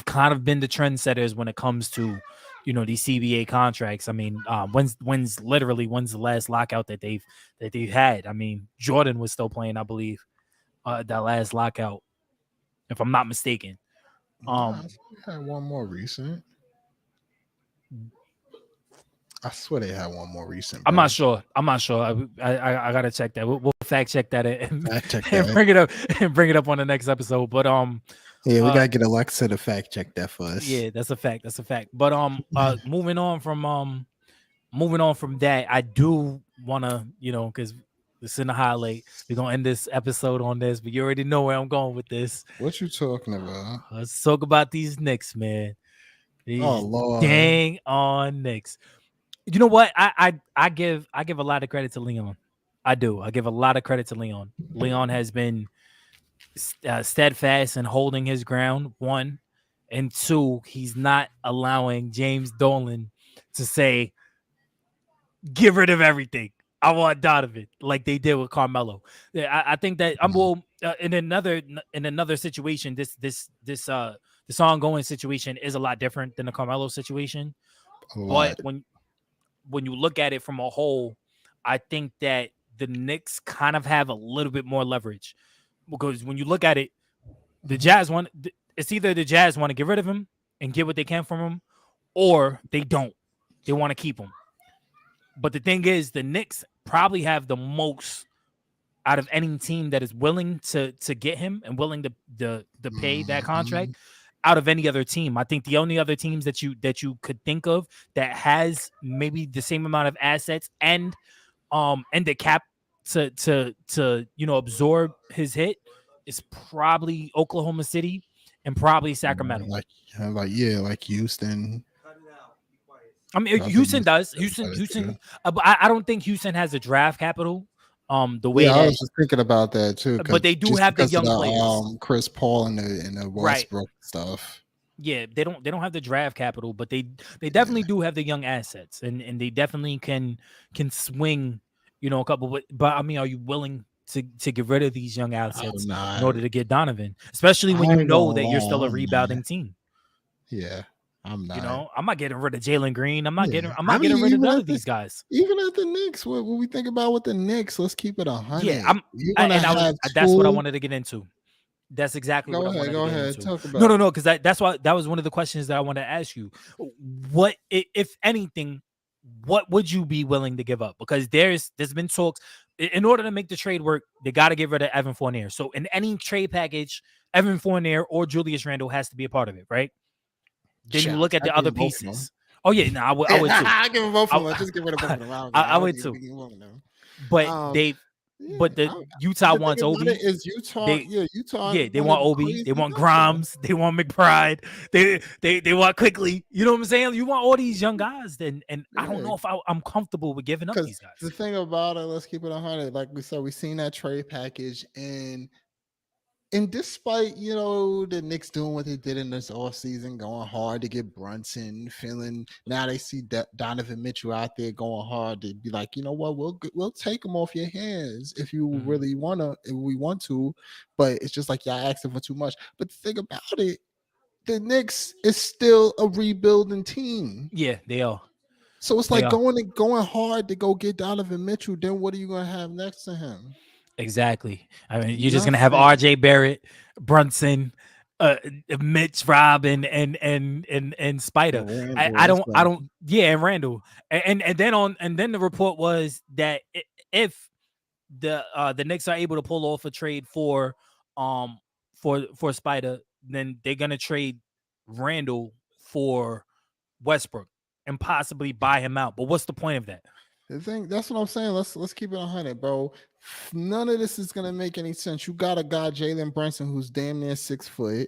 kind of been the trendsetters when it comes to these CBA contracts. I mean, when's the last lockout that they've had? I mean, Jordan was still playing, I believe, that last lockout, if I'm not mistaken. nah, I had one more recent. I swear they had one more recent, I'm bro. not sure. I gotta check that. We'll fact check that and, Fact check and that. bring it up on the next episode. But Yeah, we gotta get Alexa to fact check that for us. yeah, that's a fact. That's a fact. But moving on from that, I do wanna, because This in the highlight. We're gonna end this episode on this, but you already know where I'm going with this. What you talking about? Let's talk about these Knicks, man. Oh These Lord. dang on Knicks. You know what? I give a lot of credit to Leon. I do. I give a lot of credit to Leon. Leon has been steadfast in holding his ground. One, and two, he's not allowing James Dolan to say, "Get rid of everything. I want Donovan," like they did with Carmelo. Yeah, I think that I'm well in another situation. This ongoing situation is a lot different than the Carmelo situation. A But lot. when you look at it from a whole, I think that the Knicks kind of have a little bit more leverage because when you look at it, the Mhm. Jazz want it's either the Jazz want to get rid of him and get what they can from him, or they don't. They want to keep him. But the thing is, the Knicks probably have the most out of any team that is willing to get him and willing to pay that Mhm. contract out of any other team. I think the only other teams that you could think of that has maybe the same amount of assets and the cap to absorb his hit is probably Oklahoma City and probably Sacramento. Yeah, like Houston. I mean, I think Houston Houston does. got it too. But I don't think Houston has a draft capital. The way Yeah, I that, was just thinking about that too, but they do just have the because of young players, the Chris Paul and the right? Westbrook stuff. Yeah, they don't have the draft capital, but they Yeah. definitely do have the young assets, and they definitely can swing, a couple. But I mean, are you willing to get rid of these young I'm assets in not. order to get Donovan, especially I when you ain't gonna know that you're still lie. a I'm not. rebounding team? Yeah, I'm not. I'm not getting rid of Jalen Green. I'm not Yeah, getting I'm I not mean, getting rid of none of these guys. even at the Knicks, what we think about with the Knicks, let's keep it Yeah, 100. You're gonna and I was have that's what I two. wanted to get into. That's exactly what I wanted to Go get ahead, into. talk No, about no, it. no, because that's why that was one of the questions that I wanted to ask you. What, if anything, what would you be willing to give up? Because there's been talks in order to make the trade work, they got to get rid of Evan Fournier. So in any trade package, Evan Fournier or Julius Randle has to be a part of it, right? Then you Shots. look at I the give other him both of them. pieces. Oh yeah, no, I would too. I give him both I, of them. Just get rid of both of them. I don't I, care. I I don't would even too. think one of them. But Um, they, yeah. but the Utah The thing wants about it Obi. is Utah. They Yeah, Utah Yeah, they want wanted a Obi, they crazy want number. Grimes, they want McBride, they want Quickly. You know what I'm saying? You want all these young guys, and I don't Yeah, know if I'm comfortable with giving up because these guys. the thing about it, let's keep it 100. Like we said, we seen that trade package, and despite the Knicks doing what they did in this offseason, going hard to get Brunson, feeling now they see Donovan Mitchell out there going hard to be like, you know what, we'll take him off your hands if you Mhm. really if we want to, but it's just like y'all asking for too much. But the thing about it, the Knicks is still a rebuilding team. Yeah, they are. So it's They like are. going hard to go get Donovan Mitchell. Then what are you gonna have next to him? Exactly. I mean, you're just gonna have Nothing. R.J. Barrett, Brunson, Mitch, Rob, and Spider. And I Randall, that's don't. I about don't. Yeah, and Randall. And then the report was that if the Knicks are able to pull off a trade um for Spider, then they're gonna trade Randall for Westbrook and possibly buy him out. But what's the point of that? the thing. That's what I'm saying. Let's keep it 100, bro. None of this is gonna make any sense. You got a guy, Jalen Brunson, who's damn near 6 foot.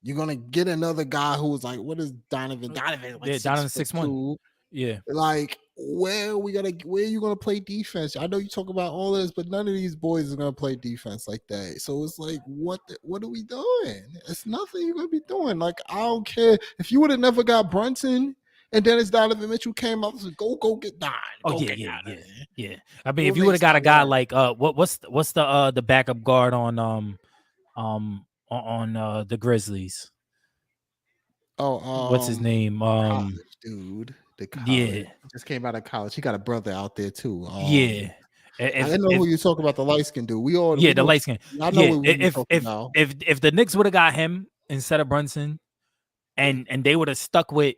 You're gonna get another guy who's like, what is Donovan? Donovan like Yeah, six Donovan foot 6'1". two. Yeah, Like, where you gonna play defense? I know you talk about all this, but none of these boys are gonna play defense like that. So it's like, what are we doing? It's nothing you're gonna be doing. Like, I don't care if you would have never got Brunson, and Dennis Donovan Mitchell came up and said, go get Don, oh go yeah, get yeah, out of yeah, there. yeah. I mean, What if you would have makes got a that guy work? like what's the backup guard on the Grizzlies? Oh, What's his name? college dude, the college Yeah, he just came out of college. He got a brother out there too. yeah. I If know who you talk about. The light skin dude. We yeah, the know. light skin. I know Yeah, what you if talking if about. if if the Knicks would have got him instead of Brunson, and they would have stuck with,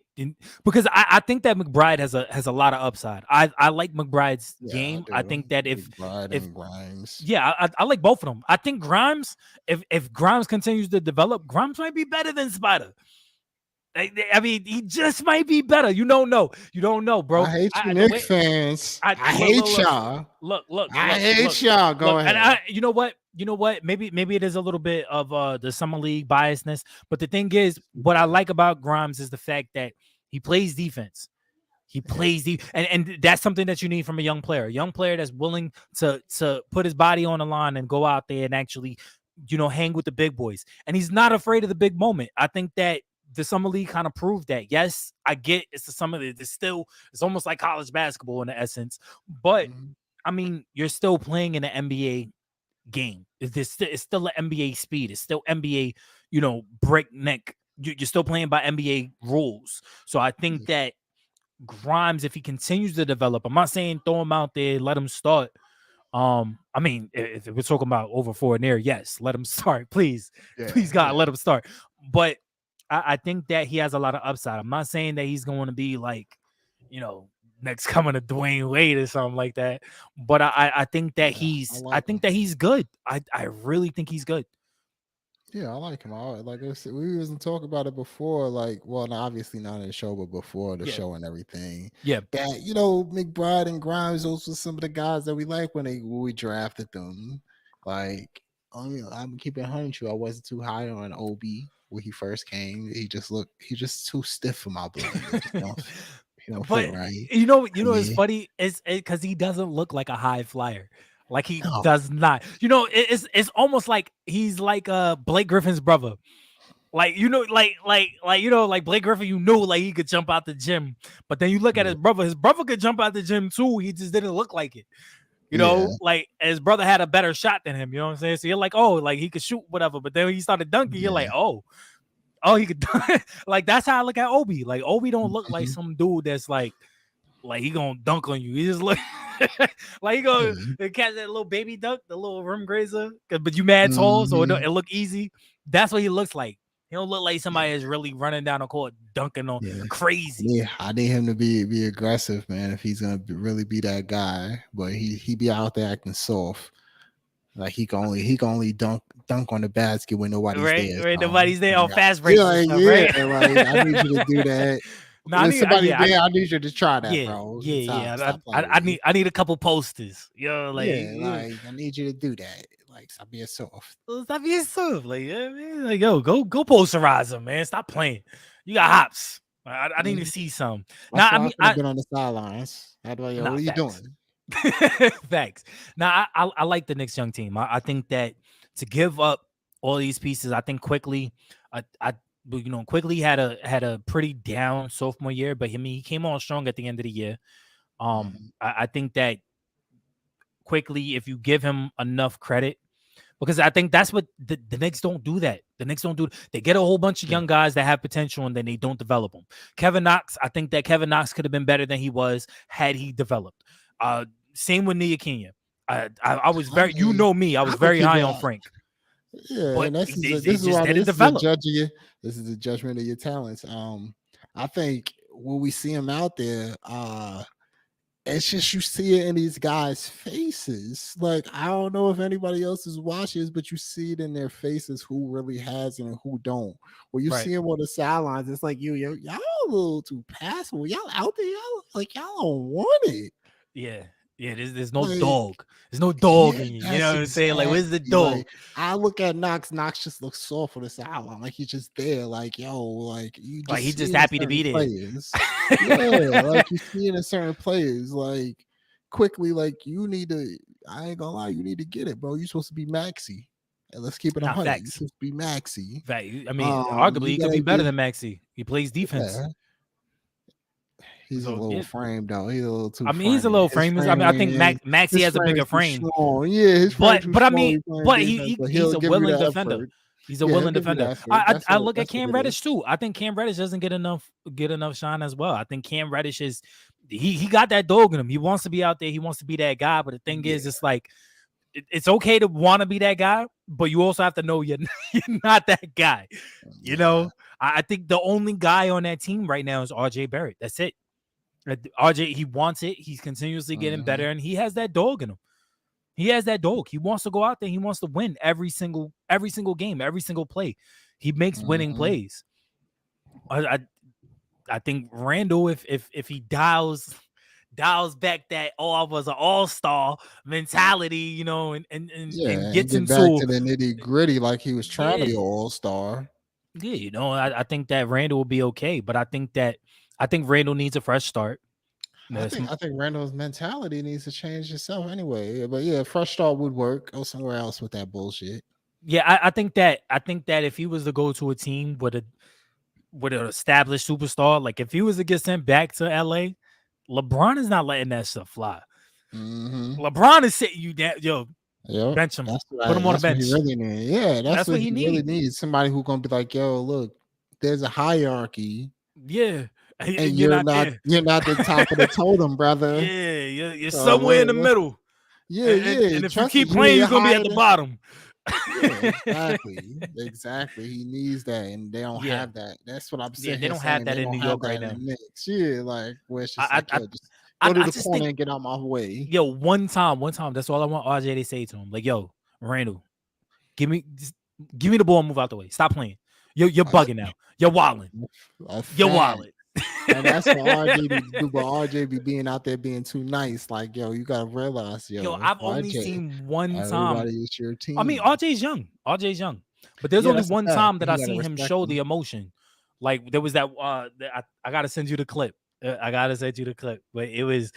because I think that McBride has a lot of upside. I like McBride's Yeah, I game. I do. think that McBride if and Grimes. yeah, I like both of them. I think Grimes, if Grimes continues to develop, Grimes might be better than Spider. I mean, he just might be better. You don't know. You don't know, bro. I hate you, The way Knicks fans. I I look, look, hate look, y'all. look, look, I look, hate look, y'all. Go look. And ahead. you know what? You know what? Maybe it is a little bit of the summer league biasness. But the thing is, what I Yeah. like about Grimes is the fact that he plays defense. He Yeah. plays and that's something that you need from a young player. A young player that's willing to put his body on the line and go out there and actually, hang with the big boys. And he's not afraid of the big moment. I think that the summer league kind of proved that. Yes, I get it's the summer league. It's almost like college basketball in the essence. But Mhm. I mean, you're still playing in an NBA game. It's still an NBA speed. It's still NBA, breakneck. You're still playing by NBA rules. So I think Yeah. that Grimes, if he continues to develop, I'm not saying throw him out there, let him start. I mean, if we're talking about over 4 and there, yes, let him start, please, please, Yeah. God, Yeah. let him start. But I think that he has a lot of upside. I'm not saying that he's going to be like, you know, next coming to Dwayne Wade or something like that. But I think that Yeah. I I like think him. that he's good. I really think he's good. Yeah, I like him. Like we wasn't talking about it before. Like, well, obviously not in the show, but before the Yeah, show and everything. yeah, That McBride and Grimes, those were some of the guys that we like when we drafted them. Like, I'm keeping it 100 with you. I wasn't too high on Obi when he first came. He just too stiff for my blood. It just don't. He don't fit but right. it's Yeah. funny is because he doesn't look like a high flyer. Like he No. does not. It's almost like he's like Blake Griffin's brother. Like like Blake Griffin, like he could jump out the gym, but then you look at Yeah. his brother. His brother could jump out the gym too. He just didn't look like it. Yeah. Like his brother had a better shot than him. You know what I'm saying? So you're like, oh, like he could shoot whatever. But then when he started dunking, you're like, Yeah. oh, he could. Like that's how I look at Obi. Like Obi don't look like Mhm. some dude that's like he gonna dunk on you. He just look like he gonna Yeah. catch that little baby dunk, the little rim grazer. But you mad tall, so Mhm. it look easy. That's what he looks like. He don't look like somebody Yeah. is really running down the court, dunking on Yeah. crazy. Yeah, I need him to be aggressive, man. If he's gonna really be that guy, but he be out there acting soft. Like he can only dunk on the basket when nobody's Right, there. right. So Nobody's there on yeah, fast breaks and stuff, right? like I need you to do that. No, I When need, somebody's yeah, there, I need you to try that, yeah, bro. yeah, yeah. Stop playing with me. I need a couple posters. Yeah, like I need you to do that. Like stop being soft. Stop being soft. Like, yeah, man, like, yo, go posterize them, man. Stop playing. You got hops. I need to Mhm. see some. That's Now, I why I mean, should have been on the sidelines. I'd be like, yo, nah, what are you facts. doing? Facts. Now, I like the Knicks young team. I think that to give up all these pieces, I think quickly, quickly had a pretty down sophomore year, but I mean, he came on strong at the end of the year. Mhm. I think that quickly, if you give him enough credit, because I think that's what the Knicks don't do that. The Knicks don't do. They get a whole bunch of Yeah. young guys that have potential and then they don't develop them. Kevin Knox, I think that Kevin Knox could have been better than he was had he developed. Same with Nia Kenya. I was I very, mean, I was I would very keep high it. on Frank, Yeah, but and they just didn't this is a develop. judge of you. This is a judgment of your talents. I think when we see him out there, it's just you see it in these guys' faces. Like I don't know if anybody else's watches, but you see it in their faces who really has it and who don't. When you Right. see him on the sidelines, it's like y'all a little too passive. Y'all out there, y'all don't want it. Yeah. Yeah. There's no Like dog. There's no dog yeah, in you. You know that's what I'm saying? Like, where's the exactly dog? like I look at Knox. Knox just looks soft on the sideline, like he's just there. Like yo, like you Like, just he's see just it in happy to certain be there. players. Yeah, like you see it in certain players. Like quickly, like you need to. I ain't gonna lie, you need to get it, bro. You're supposed to be Maxi. And let's keep it Not 100. You're facts. supposed to be Maxi. Fact. I mean, arguably, You he could be gotta better give. than Maxi. He plays defense. Yeah, he's a So little yeah, framed though. He's a little too I mean, he's a framed. little frame. I mean, I think Maxi His has a frame bigger is too frame, small. Yeah, his frame too but I small. mean, He's playing but defense, but he's he'll a give you willing the defender. effort. He's a Yeah, he'll willing give you the defender. effort. I look at That's what Cam it is. Reddish too. I think Cam Reddish doesn't get enough shine as well. I think Cam Reddish is he got that dog in him. He wants to be out there. He wants to be that guy. But the thing Yeah, is, it's like it's okay to want to be that guy, but you also have to know you're not that guy. You yeah. know, I think the only guy on that team right now is RJ Barrett. That's it. RJ, he wants it. He's continuously getting Mhm, better, and he has that dog in him. He has that dog. He wants to go out there. He wants to win every single game, every single play. He makes winning mhm. plays. I I think Randall, if he dials back that I was an all-star mentality, and Yeah, and gets get back into to the nitty gritty like he was trying to be yeah an all star. yeah I think that Randall will be okay, but I think Randall needs a fresh start. That's I think Randall's mentality needs to change itself anyway. But yeah, fresh start would work. Go somewhere else with that bullshit. yeah, I think that if he was to go to a team with an established superstar, like if he was to get sent back to LA, LeBron is not letting that stuff fly. Mm-hmm. LeBron is sitting you down, yo, Yep. bench him, put him on the That's what he bench. really needs. Yeah, that's That's what what he he really need. needs. Somebody who gonna be like, yo, look, there's a hierarchy, Yeah, and and you're not there. you're not the top of the totem, brother. Yeah, you're So somewhere in the let's middle, yeah, yeah. and if you Trust me, keep playing, you're you're gonna be higher at the than bottom. yeah, exactly. Exactly. He needs that, and they don't Yeah, have that. That's what I'm yeah, sitting they here don't have saying. that They in New don't have York that right in the now. Knicks. Yeah, like where it's just I like, I yo, just go to I the just corner think, and get out my way. yo, one time, that's all I want RJ to say to him, like, yo, Randall, give me just give me the ball and move out the way. Stop playing. You're Uh, bugging now. You're wilding. a You're fact. wilding. And that's what RJ need to do. But RJ be being out there being too nice. Like, yo, you gotta realize, Yo, yo, I've only RJ, seen one time. everybody is your I mean, team. RJ's young. RJ's young. But there's Yeah, only that's a one fact. time that I You gotta seen him respect show the them. emotion. Like there was I gotta send you the clip. I gotta send you the clip. But it was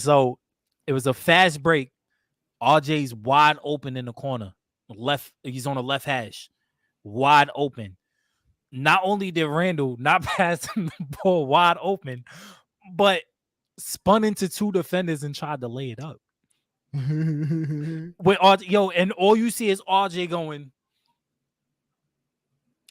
so it was a fast break. RJ's wide open in the corner. He's on the left hash. Wide open. Not only did Randall not pass him the ball wide open, but spun into two defenders and tried to lay it up. With and all you see is RJ going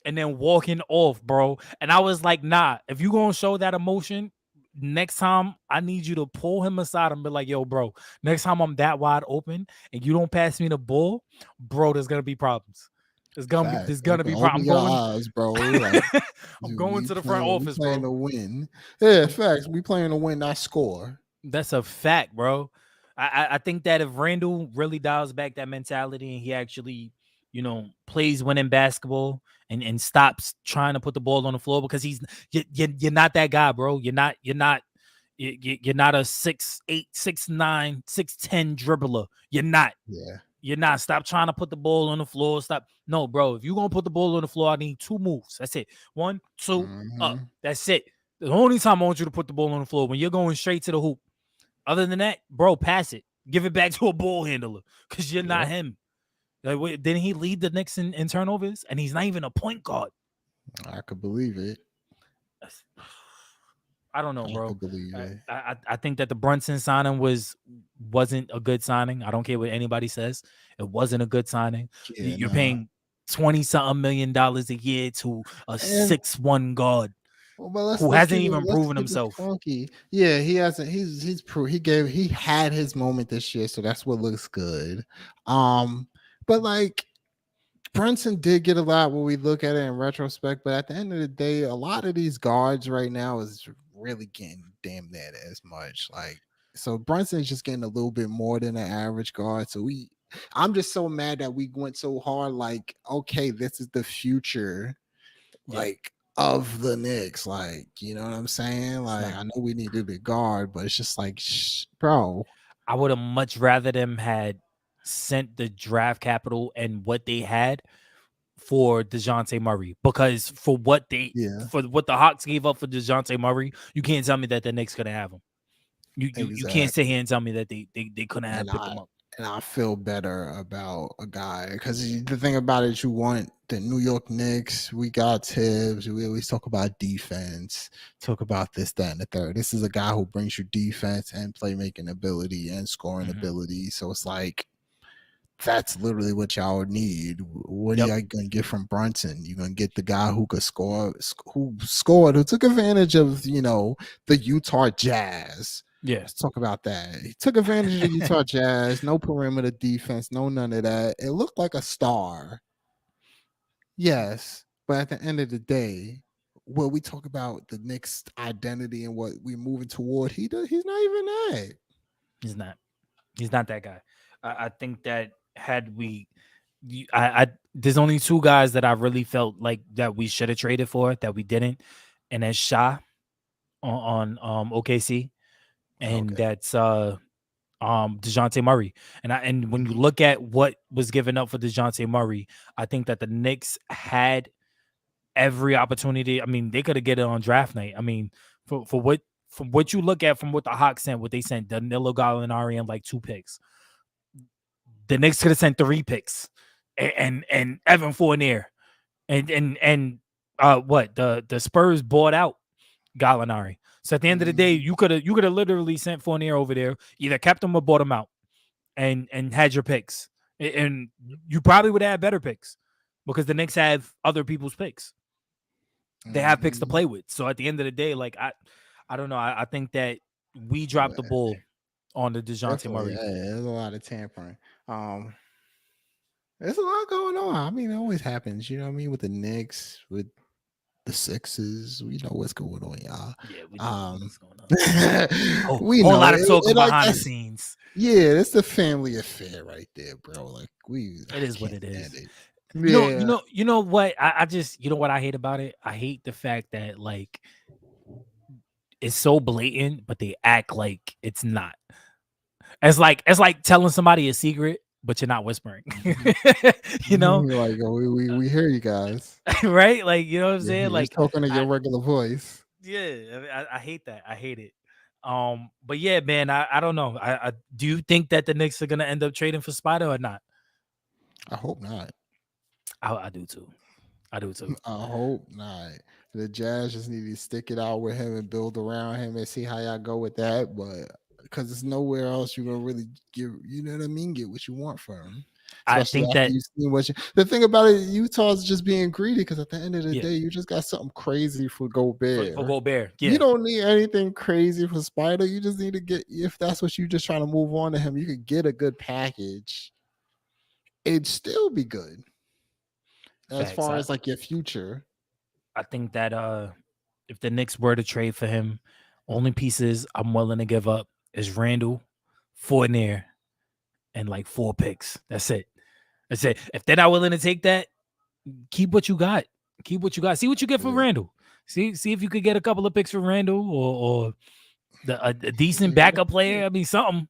and then walking off, bro. And I was like, nah, if you gonna show that emotion, next time I need you to pull him aside and be like, yo, bro, next time I'm that wide open and you don't pass me the ball, bro, there's gonna be problems. Fact. There's gonna be Open problems. your eyes, bro. Like, I'm dude, going to the front we office, playing bro. to win. Yeah, I'm facts. We playing to win, not score. That's a fact, bro. I think that if Randall really dials back that mentality and he actually, plays winning basketball and stops trying to put the ball on the floor because you're not that guy, bro. You're not a 6'8", 6'9", 6'10" dribbler. You're not. Yeah. You're not. Stop trying to put the ball on the floor. Stop. No, bro. If you're gonna put the ball on the floor, I need two moves. That's it. One, two, up. Mm-hmm. That's it. The only time I want you to put the ball on the floor when you're going straight to the hoop. Other than that, bro, pass it. Give it back to a ball handler because you're not Yep. him. Like, didn't he lead the Knicks in turnovers? And he's not even a point guard. I could believe it. I don't know, I bro. could believe it. I think that the Brunson signing wasn't a good signing. I don't care what anybody says. It wasn't a good signing. Yeah, You're nah. paying $20-something million a year to a And 6'1" guard well, but who hasn't even proven keep it himself. funky. Yeah, he hasn't. He had his moment this year, so that's what looks good. But like Brunson did get a lot when we look at it in retrospect, but at the end of the day, a lot of these guards right now is really getting damn near as much. Like, so Brunson's just getting a little bit more than an average guard. So I'm just so mad that we went so hard. Like, okay, this is the future, Yeah, like of the Knicks. Like, you know what I'm saying? it's Like, not. I know we need a big guard, but it's just like, bro. I would have much rather them had sent the draft capital and what they had for DeJounte Murray because Yeah, for what the Hawks gave up for DeJounte Murray, you can't tell me that the Knicks couldn't have him. You can't sit here exactly. and tell me that they couldn't have And picked him up. I feel better about a guy because the thing about it, you want the New York Knicks. We got Tibbs. We always talk about defense, talk about this, that, and the third. This is a guy who brings you defense and playmaking ability and scoring Mhm. ability. So it's like that's literally what y'all need. What are Yep. y'all gonna get from Brunson? You're gonna get the guy who could score, who scored, who took advantage of the Utah Jazz. Yeah. Let's talk about that. He took advantage of the Utah Jazz. No perimeter defense. No none of that. It looked like a star. Yes, but at the end of the day, when we talk about the Knicks' identity and what we're moving toward, he's not even that. He's not. He's not that guy. I think that had we there's only two guys that I really felt like that we should have traded for that we didn't, and that's Shah on OKC, and Okay. that's DeJounte Murray. And when you Mhm. look at what was given up for DeJounte Murray, I think that the Knicks had every opportunity. I mean, they could have get it on draft night. I mean, for what from what you look at from what the Hawks sent, what they sent Danilo Gallinari and like 2 picks. The Knicks could have sent 3 picks and Evan Fournier. And what the Spurs bought out Gallinari. So at the end of the day, Mhm. you could have literally sent Fournier over there, either kept him or bought him out, and had your picks, and you probably would have had better picks because the Knicks have other people's picks. They have picks to Mhm. play with. So at the end of the day, like I don't know. I think that we dropped the But ball on the Dejounte definitely, Murray. there's a lot of tampering. There's a lot going on. I mean, it always happens. You know what I mean? With the Knicks, with the Sixers, we know what's going on, y'all. Yeah, we do know Um, what's going on. we Whole know lot it. of it talking like behind the that's scenes. yeah, it's the family affair right there, bro. Like It I is what can't it stand is. it. You know, you Yeah, know, you know what? I just you know what I hate about it? I hate the fact that like it's so blatant, but they act like it's not. It's like telling somebody a secret, but you're not whispering. Mhm. you know, Like we hear you guys. right? Like you know what I'm Yeah, saying? you're Like talking to your I regular voice. yeah, I hate that. I hate it. But yeah, man, I don't know. I do you think that the Knicks are gonna end up trading for Spider or not? I hope not. I do too. I do too. I hope not. The Jazz just need to stick it out with him and build around him and see how y'all go with that. But because there's nowhere else you're gonna really get, you know what I mean, get what you want from him. I Especially think after that you've seen what you. The thing about it, Utah's just being greedy because at the end of the yeah, day, you just got something crazy for for Gobert. Gobert, You yeah, don't need anything crazy for Spider. You just need to get if that's what you're just trying to move on to him, you could get a good package. It'd still be good as facts. far I as like your future. I think that if the Knicks were to trade for him, only pieces I'm willing to give up is Randall, Fournier, and like 4 picks. That's it. That's it. If they're not willing to take that, keep what you got. Keep what you got. See what you get for Yeah. Randall. See if you could get a couple of picks for Randall or a decent Yeah, backup player. I mean something.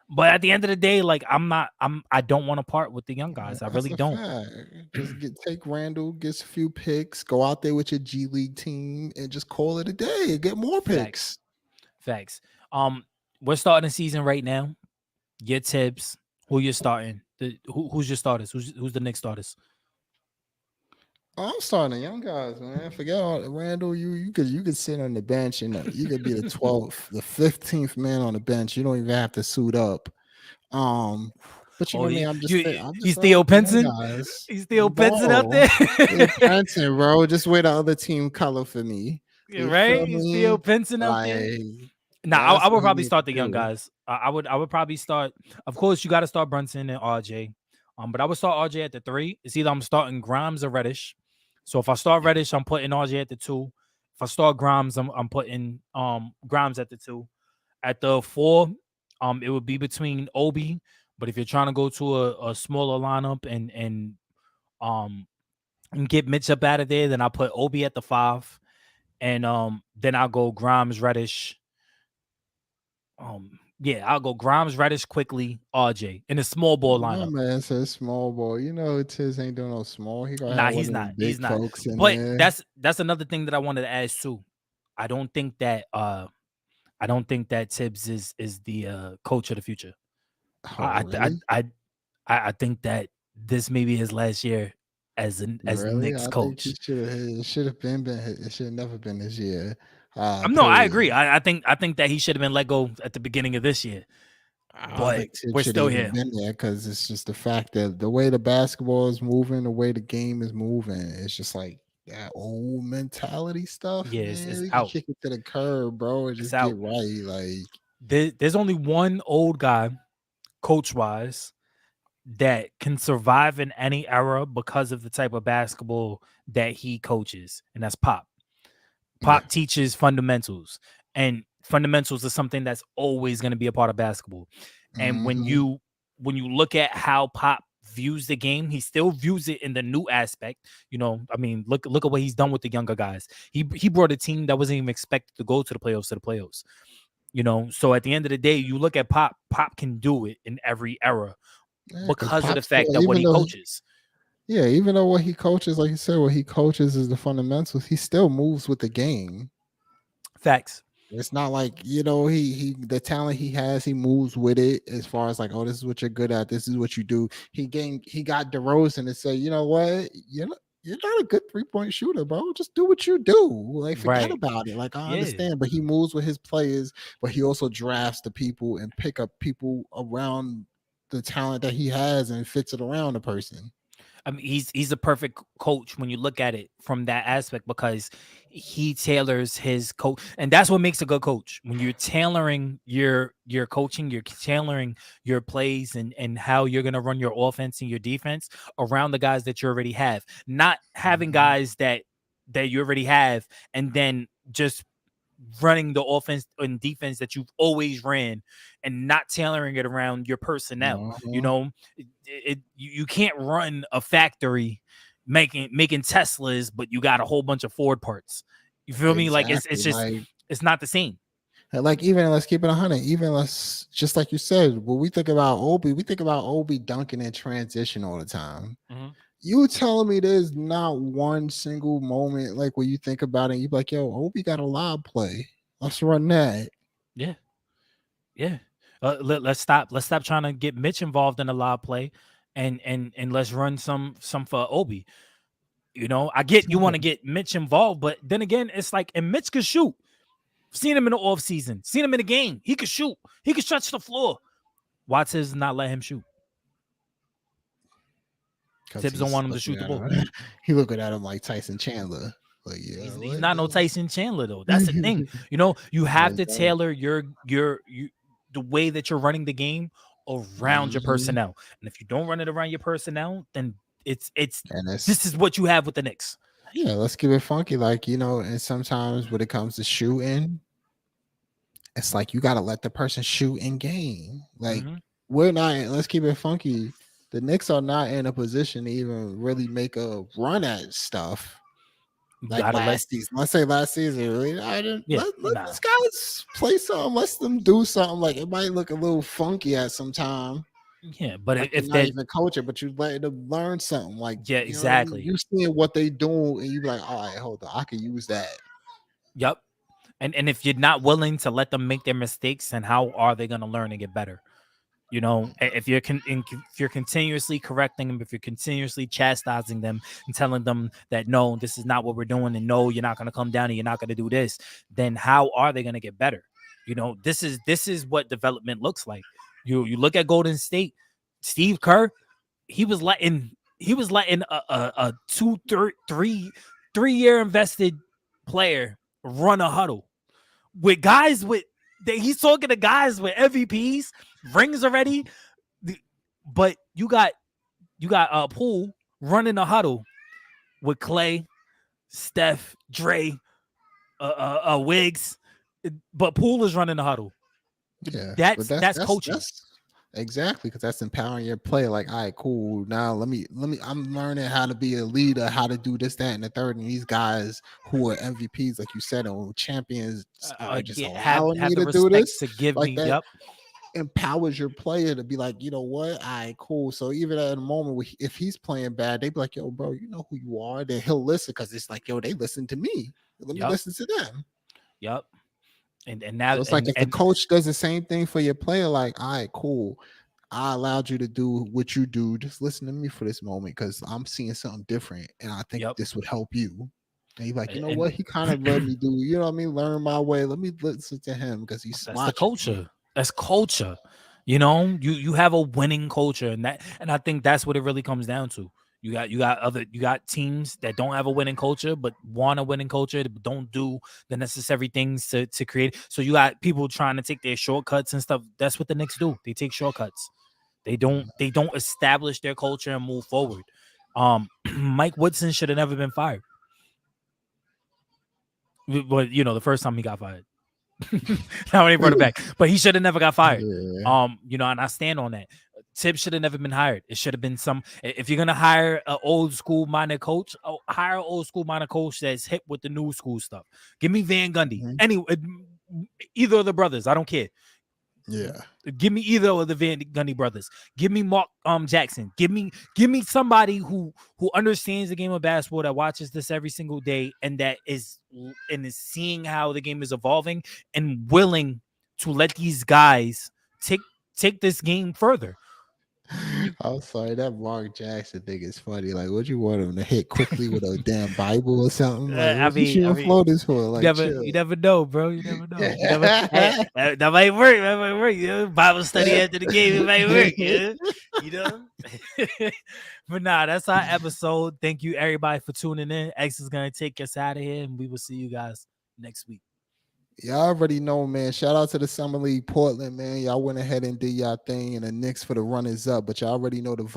But at the end of the day, like I don't want to part with the young guys. I that's really a don't. fact. Just take Randall, get a few picks, go out there with your G League team, and just call it a day. Get more Facts. picks. Facts. We're starting the season right now. Your tips. Who you're starting? Who's your starters? Who's the next starters? I'm starting the young guys, man. Forget all Randall. You could sit on the bench and you could be the 12th, the 15th man on the bench. You don't even have to suit up. Um, but you Oh, know me. you, I'm just he's starting Theo with the young Pinson. guys. He's Theo Pinson out No, there. they prancing, bro. Just wear the other team color for me. Yeah, You right? feel He's Theo me? Pinson out there. Like Nah, I that's would what he probably need to start the young do. guys. I would probably start. Of course, you got to start Brunson and RJ. But I would start RJ at the 3. It's either I'm starting Grimes or Reddish. So if I start Yeah. Reddish, I'm putting RJ at the 2. If I start Grimes, I'm putting Grimes at the 2. At the 4, it would be between Obi. But if you're trying to go to a smaller lineup um and get Mitch up out of there, then I'll put Obi at the 5. And then I'll go Grimes, Reddish. Yeah, I'll go Grimes, Reddish, quickly, RJ in a small ball My lineup. man says small ball. You know, Tiz ain't doing no small. He gonna have Nah, one he's of them not. He's big not. folks in But there. that's another thing that I wanted to ask too. I don't think that I don't think that Tibbs is the coach of the future. Oh, I I really? I I think that this may be his last year as Really? Knicks I think he coach. should have been it should have never been this year. No, I Period. agree. I think that he should have been let go at the beginning of this year, I don't but think Tibbs we're should have still even here. been there because it's just the fact that the way the basketball is moving, the way the game is moving, it's just like that old mentality stuff, Yeah, man. it's We can out. kick it to the curb, bro, and It's just get out. right. Like, There's only one old guy, coach wise, that can survive in any era because of the type of basketball that he coaches, and that's Pop. yeah. Pop teaches fundamentals, and fundamentals is something that's always going to be a part of basketball. And when Hmm. you look at how Pop views the game. He still views it in the new aspect. I mean, look at what he's done with the younger guys. He brought a team that wasn't even expected to go to the playoffs. So at the end of the day, you look at Pop. Pop can do it in every era Yeah, because because of the Pop fact still, that what even he though coaches. yeah, even though what he coaches, like you said, what he coaches is the fundamentals, he still moves with the game. Facts. It's not like, he the talent he has, he moves with it as far as like, oh, this is what you're good at, this is what you do. He got DeRozan to say, you know what, you're not a good 3-point shooter, bro. Just do what you do. Like, forget Right. about it. Like, I Yeah. understand, but he moves with his players, but he also drafts the people and pick up people around the talent that he has and fits it around the person. I mean, he's a perfect coach when you look at it from that aspect, because he tailors his coach, and that's what makes a good coach. When you're tailoring your coaching, you're tailoring your plays and how you're gonna run your offense and your defense around the guys that you already have, not having Mhm. guys that you already have and then just running the offense and defense that you've always ran and not tailoring it around your personnel. Uh-huh. You can't run a factory making Teslas, but you got a whole bunch of Ford parts. You feel me? Like it's Exactly. just it's not the same. Like, even let's keep it 100. Even let's, just like you said, when we think about Obi, we think about Obi dunking in transition all the time. Mm-hmm. You telling me there's not one single moment like when you think about it, you be like, yo, Obi got a lob play. Let's run that. Yeah, yeah. Let's stop. Let's stop trying to get Mitch involved in a lob play, and let's run some for Obi. I get you want to get Mitch involved, but then again, it's like, and Mitch could shoot. Seen him in the offseason. Seen him in the game. He could shoot. He could stretch the floor. Why Tibbs not let him shoot? Because Tibbs don't he's want him to looking shoot the at ball. him. He looking at him like Tyson Chandler. Like, yeah, He's what? not no Tyson Chandler though. That's the thing. You have to Like, tailor your the way that you're running the game around your mhm. personnel. And if you don't run it around your personnel, then it's And it's this is what you have with the Knicks. yeah, let's keep it funky. Like, and sometimes when it comes to shooting, it's like you gotta let the person shoot in game. Like, Mm-hmm. we're not, let's keep it funky. The Knicks are not in a position to even really make a run at stuff You like gotta let last season. Let's say last season, really, I didn't yeah, let nah. these guys play something, let them do something. Like, it might look a little funky at some time. Yeah, but Like, you're if not that even coaching, but you let them learn something. Like, yeah, you know what I mean? exactly. You seeing what they do, and you be like, all right, hold on, I can use that. Yep. And if you're not willing to let them make their mistakes, then how are they going to learn and get better? If you're continuously correcting them, if you're continuously chastising them and telling them that no, this is not what we're doing, and no, you're not going to come down and you're not going to do this, then how are they going to get better? This is what development looks like. You look at Golden State, Steve Kerr, he was letting a 3 year invested player run a huddle with guys he's talking to guys with MVPs, rings already, but you got Poole running a huddle with Clay, Steph, Dre, Wiggs, but Poole is running the huddle. Yeah, but That's that's that's that's coaching. that's exactly, because that's empowering your player. Like, all right, cool. Now I'm learning how to be a leader, how to do this, that, and the third. And these guys who are MVPs, like you said, or champions, are just Have allowing have me the to do respect this. to give Like, me. that Yep, empowers your player to be like, you know what, all right, cool. So even at a moment where if he's playing bad, they be like, yo, bro, you know who you are. Then he'll listen, because it's like, yo, they listen to me. Let me yep, listen to them. yep. And now So it's like, if the and coach does the same thing for your player, like, all right, cool. I allowed you to do what you do. Just listen to me for this moment, because I'm seeing something different, and I think yep, this would help you. And you're like, you know and what? He kind of let me do, you know what I mean? Learn my way. Let me listen to him because he's that's the watching me. culture. That's culture. You have a winning culture, and I think that's what it really comes down to. You got teams that don't have a winning culture, but want a winning culture, but don't do the necessary things to create. So you got people trying to take their shortcuts and stuff. That's what the Knicks do. They take shortcuts. They don't establish their culture and move forward. Mike Woodson should have never been fired. But the first time he got fired. Now when he brought it back, but he should have never got fired. Yeah. And I stand on that. Tibbs should have never been hired. It should have been some. If you're gonna hire an old school minded coach, hire an old school minded coach that's hip with the new school stuff. Give me Van Gundy. Mhm. Anyway, either of the brothers. I don't care. Yeah. Give me either of the Van Gundy brothers. Give me Mark Jackson. Give me somebody who understands the game of basketball, that watches this every single day, and that is seeing how the game is evolving and willing to let these guys take this game further. I'm sorry, that Mark Jackson thing is funny. Like, what you want him to hit quickly with a damn Bible or something? Like, I what you shooting floaters for? Like, you never know, bro. You never know. Hey, that might work. That might work. You know? Bible study after the game, it might work. You know. But nah, that's our episode. Thank you everybody for tuning in. X is gonna take us out of here, and we will see you guys next week. Y'all already know, man. Shout out to the Summer League Portland, man. Y'all went ahead and did y'all thing, and the Knicks for the runners up. But y'all already know the vibe.